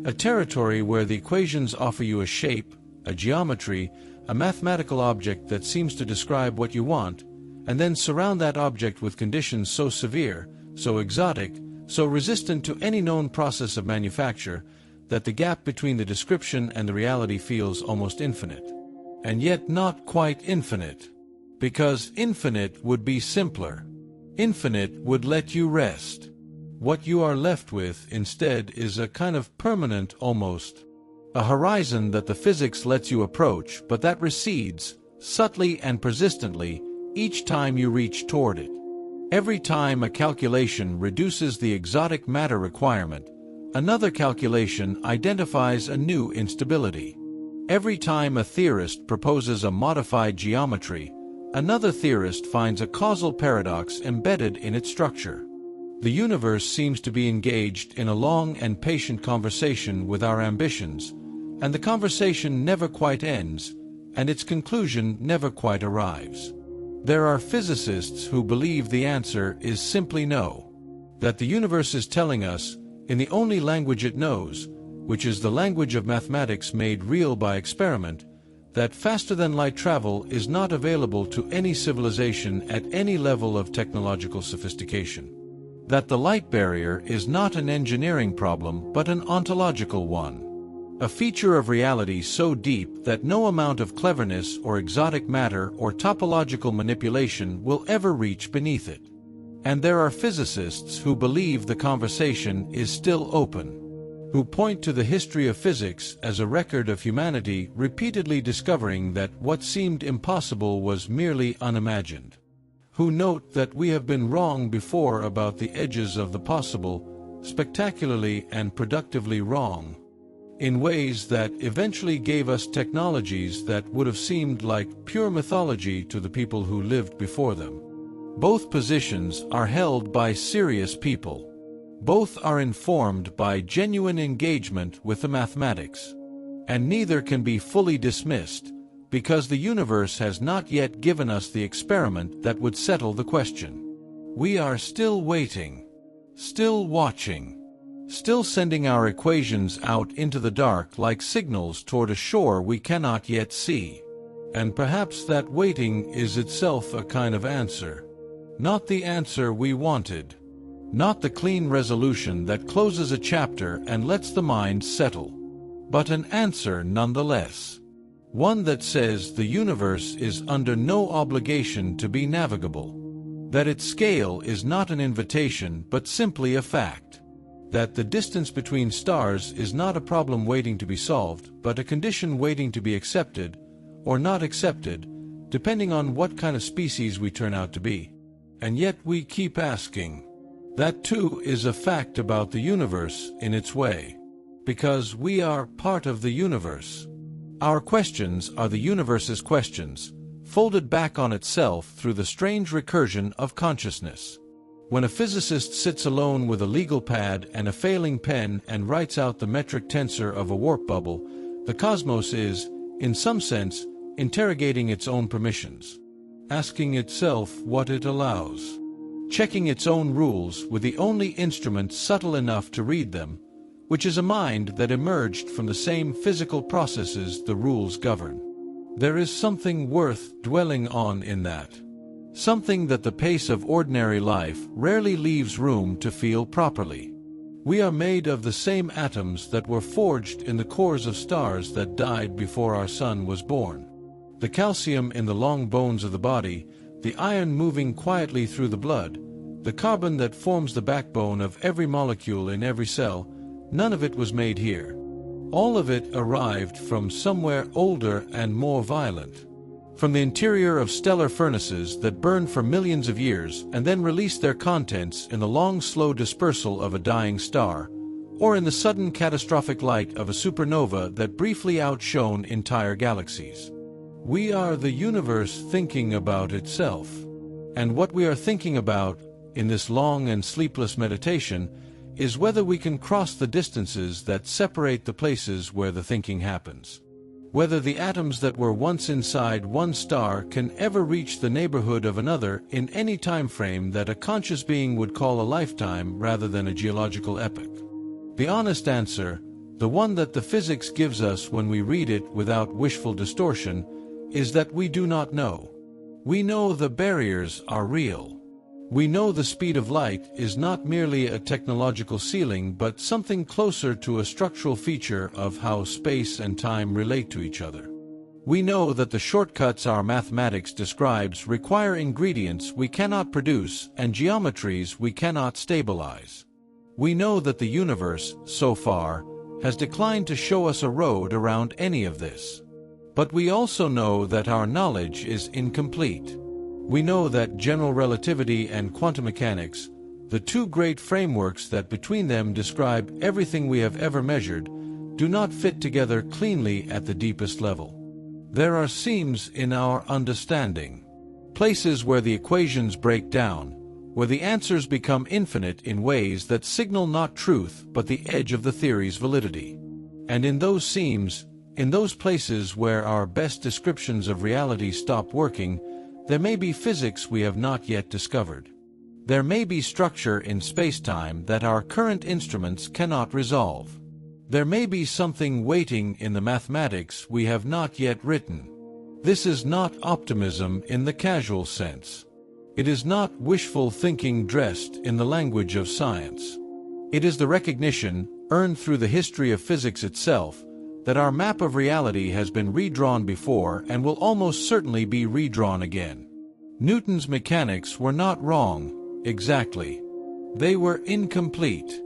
a territory where the equations offer you a shape, a geometry, a mathematical object that seems to describe what you want, and then surround that object with conditions so severe, so exotic, so resistant to any known process of manufacture, that the gap between the description and the reality feels almost infinite. And yet not quite infinite. Because infinite would be simpler. Infinite would let you rest. What you are left with instead is a kind of permanent almost. A horizon that the physics lets you approach, but that recedes, subtly and persistently, each time you reach toward it. Every time a calculation reduces the exotic matter requirement, another calculation identifies a new instability. Every time a theorist proposes a modified geometry, another theorist finds a causal paradox embedded in its structure. The universe seems to be engaged in a long and patient conversation with our ambitions, and the conversation never quite ends, and its conclusion never quite arrives. There are physicists who believe the answer is simply no. That the universe is telling us, in the only language it knows, which is the language of mathematics made real by experiment, that faster-than-light travel is not available to any civilization at any level of technological sophistication. That the light barrier is not an engineering problem but an ontological one. A feature of reality so deep that no amount of cleverness or exotic matter or topological manipulation will ever reach beneath it. And there are physicists who believe the conversation is still open, who point to the history of physics as a record of humanity repeatedly discovering that what seemed impossible was merely unimagined, who note that we have been wrong before about the edges of the possible, spectacularly and productively wrong, in ways that eventually gave us technologies that would have seemed like pure mythology to the people who lived before them. Both positions are held by serious people. Both are informed by genuine engagement with the mathematics. And neither can be fully dismissed, because the universe has not yet given us the experiment that would settle the question. We are still waiting, still watching, still sending our equations out into the dark like signals toward a shore we cannot yet see. And perhaps that waiting is itself a kind of answer. Not the answer we wanted. Not the clean resolution that closes a chapter and lets the mind settle. But an answer nonetheless. One that says the universe is under no obligation to be navigable. That its scale is not an invitation but simply a fact. That the distance between stars is not a problem waiting to be solved, but a condition waiting to be accepted, or not accepted, depending on what kind of species we turn out to be. And yet we keep asking. That too is a fact about the universe in its way. Because we are part of the universe. Our questions are the universe's questions, folded back on itself through the strange recursion of consciousness. When a physicist sits alone with a legal pad and a failing pen and writes out the metric tensor of a warp bubble, the cosmos is, in some sense, interrogating its own permissions, asking itself what it allows, checking its own rules with the only instrument subtle enough to read them, which is a mind that emerged from the same physical processes the rules govern. There is something worth dwelling on in that. Something that the pace of ordinary life rarely leaves room to feel properly. We are made of the same atoms that were forged in the cores of stars that died before our sun was born. The calcium in the long bones of the body, the iron moving quietly through the blood, the carbon that forms the backbone of every molecule in every cell, none of it was made here. All of it arrived from somewhere older and more violent. From the interior of stellar furnaces that burned for millions of years and then released their contents in the long slow dispersal of a dying star, or in the sudden catastrophic light of a supernova that briefly outshone entire galaxies. We are the universe thinking about itself. And what we are thinking about, in this long and sleepless meditation, is whether we can cross the distances that separate the places where the thinking happens. Whether the atoms that were once inside one star can ever reach the neighborhood of another in any time frame that a conscious being would call a lifetime rather than a geological epoch. The honest answer, the one that the physics gives us when we read it without wishful distortion, is that we do not know. We know the barriers are real. We know the speed of light is not merely a technological ceiling but something closer to a structural feature of how space and time relate to each other. We know that the shortcuts our mathematics describes require ingredients we cannot produce and geometries we cannot stabilize. We know that the universe, so far, has declined to show us a road around any of this. But we also know that our knowledge is incomplete. We know that general relativity and quantum mechanics, the two great frameworks that between them describe everything we have ever measured, do not fit together cleanly at the deepest level. There are seams in our understanding, places where the equations break down, where the answers become infinite in ways that signal not truth but the edge of the theory's validity. And in those seams, in those places where our best descriptions of reality stop working, there may be physics we have not yet discovered. There may be structure in spacetime that our current instruments cannot resolve. There may be something waiting in the mathematics we have not yet written. This is not optimism in the casual sense. It is not wishful thinking dressed in the language of science. It is the recognition, earned through the history of physics itself, that our map of reality has been redrawn before and will almost certainly be redrawn again. Newton's mechanics were not wrong, exactly. They were incomplete.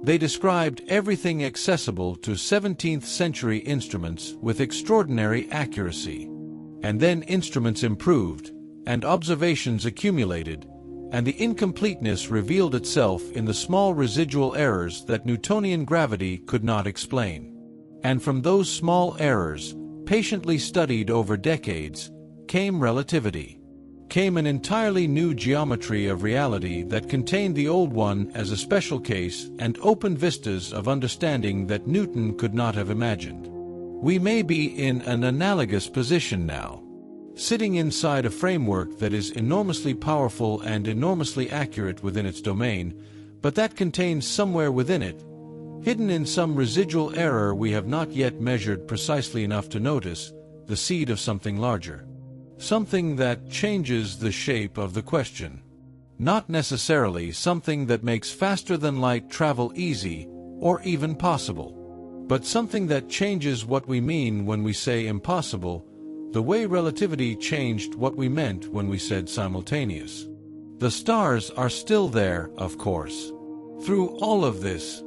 They described everything accessible to 17th century instruments with extraordinary accuracy. And then instruments improved, and observations accumulated, and the incompleteness revealed itself in the small residual errors that Newtonian gravity could not explain. And from those small errors, patiently studied over decades, came relativity. came an entirely new geometry of reality that contained the old one as a special case and opened vistas of understanding that Newton could not have imagined. We may be in an analogous position now, sitting inside a framework that is enormously powerful and enormously accurate within its domain, but that contains somewhere within it, hidden in some residual error we have not yet measured precisely enough to notice, the seed of something larger. Something that changes the shape of the question. Not necessarily something that makes faster-than-light travel easy or even possible, but something that changes what we mean when we say impossible, the way relativity changed what we meant when we said simultaneous. The stars are still there, of course. Through all of this,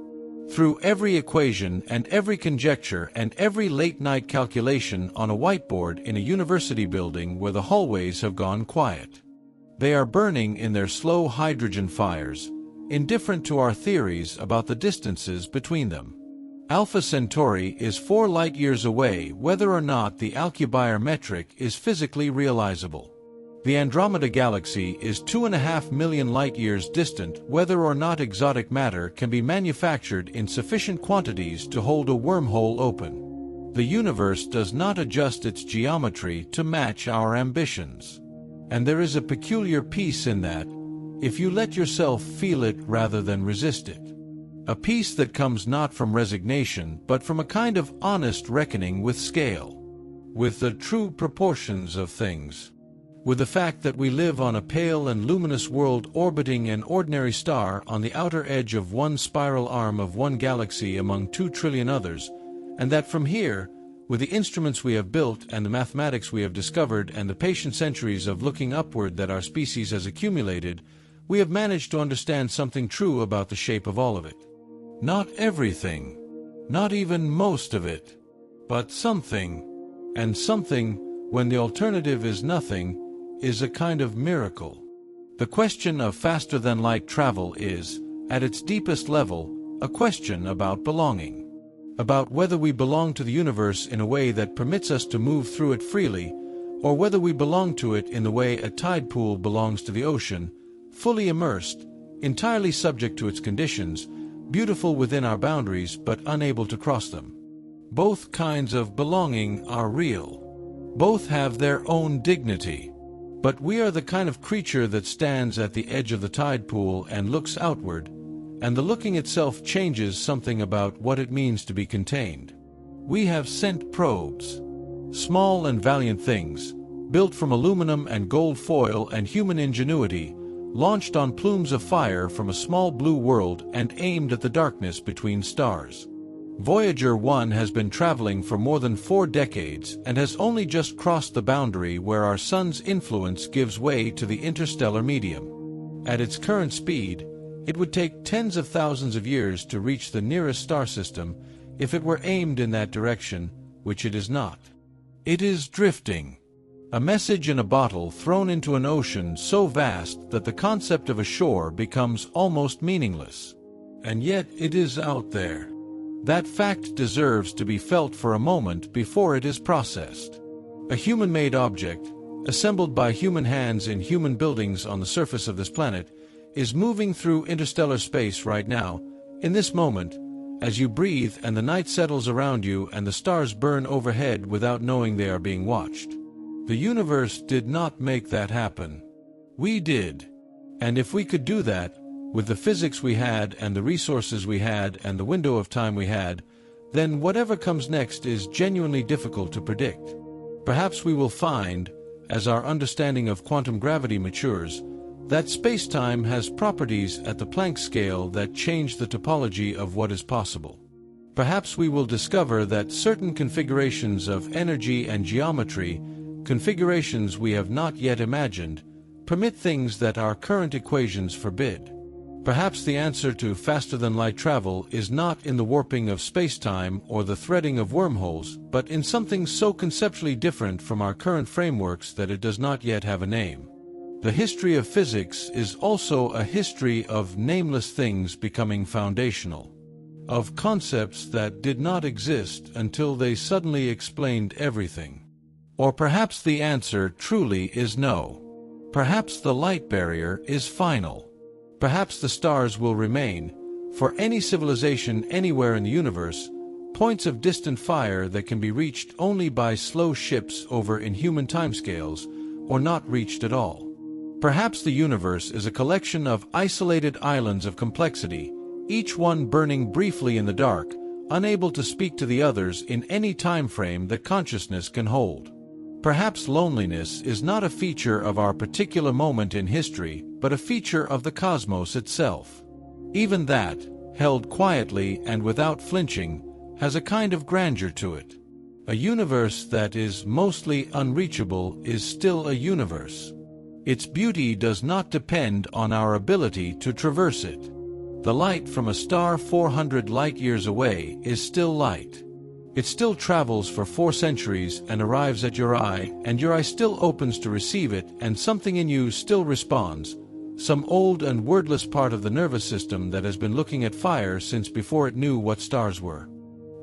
through every equation and every conjecture and every late-night calculation on a whiteboard in a university building where the hallways have gone quiet. They are burning in their slow hydrogen fires, indifferent to our theories about the distances between them. Alpha Centauri is 4 light-years away whether or not the Alcubierre metric is physically realizable. The Andromeda Galaxy is 2.5 million light-years distant whether or not exotic matter can be manufactured in sufficient quantities to hold a wormhole open. The universe does not adjust its geometry to match our ambitions. And there is a peculiar peace in that, if you let yourself feel it rather than resist it. A peace that comes not from resignation but from a kind of honest reckoning with scale, with the true proportions of things. With the fact that we live on a pale and luminous world orbiting an ordinary star on the outer edge of one spiral arm of one galaxy among 2 trillion others, and that from here, with the instruments we have built and the mathematics we have discovered and the patient centuries of looking upward that our species has accumulated, we have managed to understand something true about the shape of all of it. Not everything, not even most of it, but something, and something, when the alternative is nothing, is a kind of miracle. The question of faster-than-light travel is, at its deepest level, a question about belonging. About whether we belong to the universe in a way that permits us to move through it freely, or whether we belong to it in the way a tide pool belongs to the ocean, fully immersed, entirely subject to its conditions, beautiful within our boundaries but unable to cross them. Both kinds of belonging are real. Both have their own dignity. But we are the kind of creature that stands at the edge of the tide pool and looks outward, and the looking itself changes something about what it means to be contained. We have sent probes, small and valiant things, built from aluminum and gold foil and human ingenuity, launched on plumes of fire from a small blue world and aimed at the darkness between stars. Voyager 1 has been traveling for more than 4 decades and has only just crossed the boundary where our sun's influence gives way to the interstellar medium. At its current speed, it would take tens of thousands of years to reach the nearest star system if it were aimed in that direction, which it is not. It is drifting. A message in a bottle thrown into an ocean so vast that the concept of a shore becomes almost meaningless. And yet it is out there. That fact deserves to be felt for a moment before it is processed. A human-made object, assembled by human hands in human buildings on the surface of this planet, is moving through interstellar space right now, in this moment, as you breathe and the night settles around you and the stars burn overhead without knowing they are being watched. The universe did not make that happen. We did. And if we could do that, with the physics we had and the resources we had and the window of time we had, then whatever comes next is genuinely difficult to predict. Perhaps we will find, as our understanding of quantum gravity matures, that spacetime has properties at the Planck scale that change the topology of what is possible. Perhaps we will discover that certain configurations of energy and geometry, configurations we have not yet imagined, permit things that our current equations forbid. Perhaps the answer to faster-than-light travel is not in the warping of spacetime or the threading of wormholes, but in something so conceptually different from our current frameworks that it does not yet have a name. The history of physics is also a history of nameless things becoming foundational, of concepts that did not exist until they suddenly explained everything. Or perhaps the answer truly is no. Perhaps the light barrier is final. Perhaps the stars will remain, for any civilization anywhere in the universe, points of distant fire that can be reached only by slow ships over inhuman timescales, or not reached at all. Perhaps the universe is a collection of isolated islands of complexity, each one burning briefly in the dark, unable to speak to the others in any time frame that consciousness can hold. Perhaps loneliness is not a feature of our particular moment in history, but a feature of the cosmos itself. Even that, held quietly and without flinching, has a kind of grandeur to it. A universe that is mostly unreachable is still a universe. Its beauty does not depend on our ability to traverse it. The light from a star 400 light-years away is still light. It still travels for 4 centuries and arrives at your eye, and your eye still opens to receive it, and something in you still responds, some old and wordless part of the nervous system that has been looking at fire since before it knew what stars were.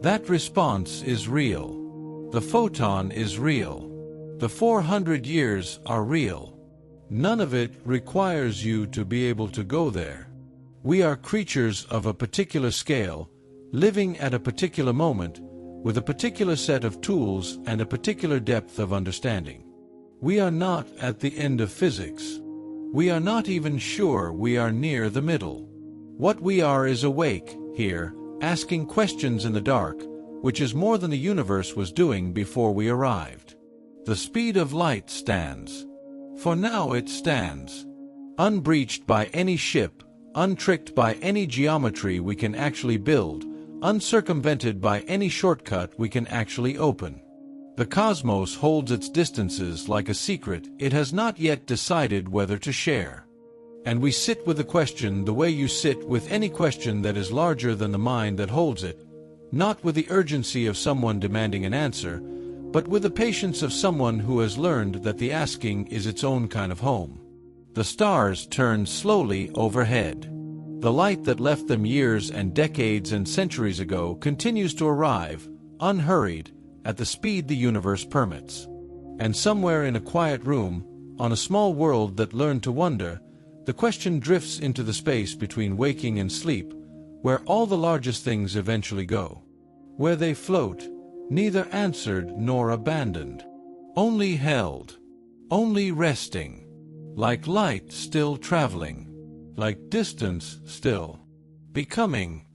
That response is real. The photon is real. The 400 years are real. None of it requires you to be able to go there. We are creatures of a particular scale, living at a particular moment, with a particular set of tools and a particular depth of understanding. We are not at the end of physics. We are not even sure we are near the middle. What we are is awake, here, asking questions in the dark, which is more than the universe was doing before we arrived. The speed of light stands. For now it stands. Unbreached by any ship, untricked by any geometry we can actually build, uncircumvented by any shortcut we can actually open. The cosmos holds its distances like a secret it has not yet decided whether to share. And we sit with the question the way you sit with any question that is larger than the mind that holds it, not with the urgency of someone demanding an answer, but with the patience of someone who has learned that the asking is its own kind of home. The stars turn slowly overhead. The light that left them years and decades and centuries ago continues to arrive, unhurried, at the speed the universe permits. And somewhere in a quiet room, on a small world that learned to wonder, the question drifts into the space between waking and sleep, where all the largest things eventually go. Where they float, neither answered nor abandoned. Only held. Only resting. Like light still traveling. Like distance still becoming.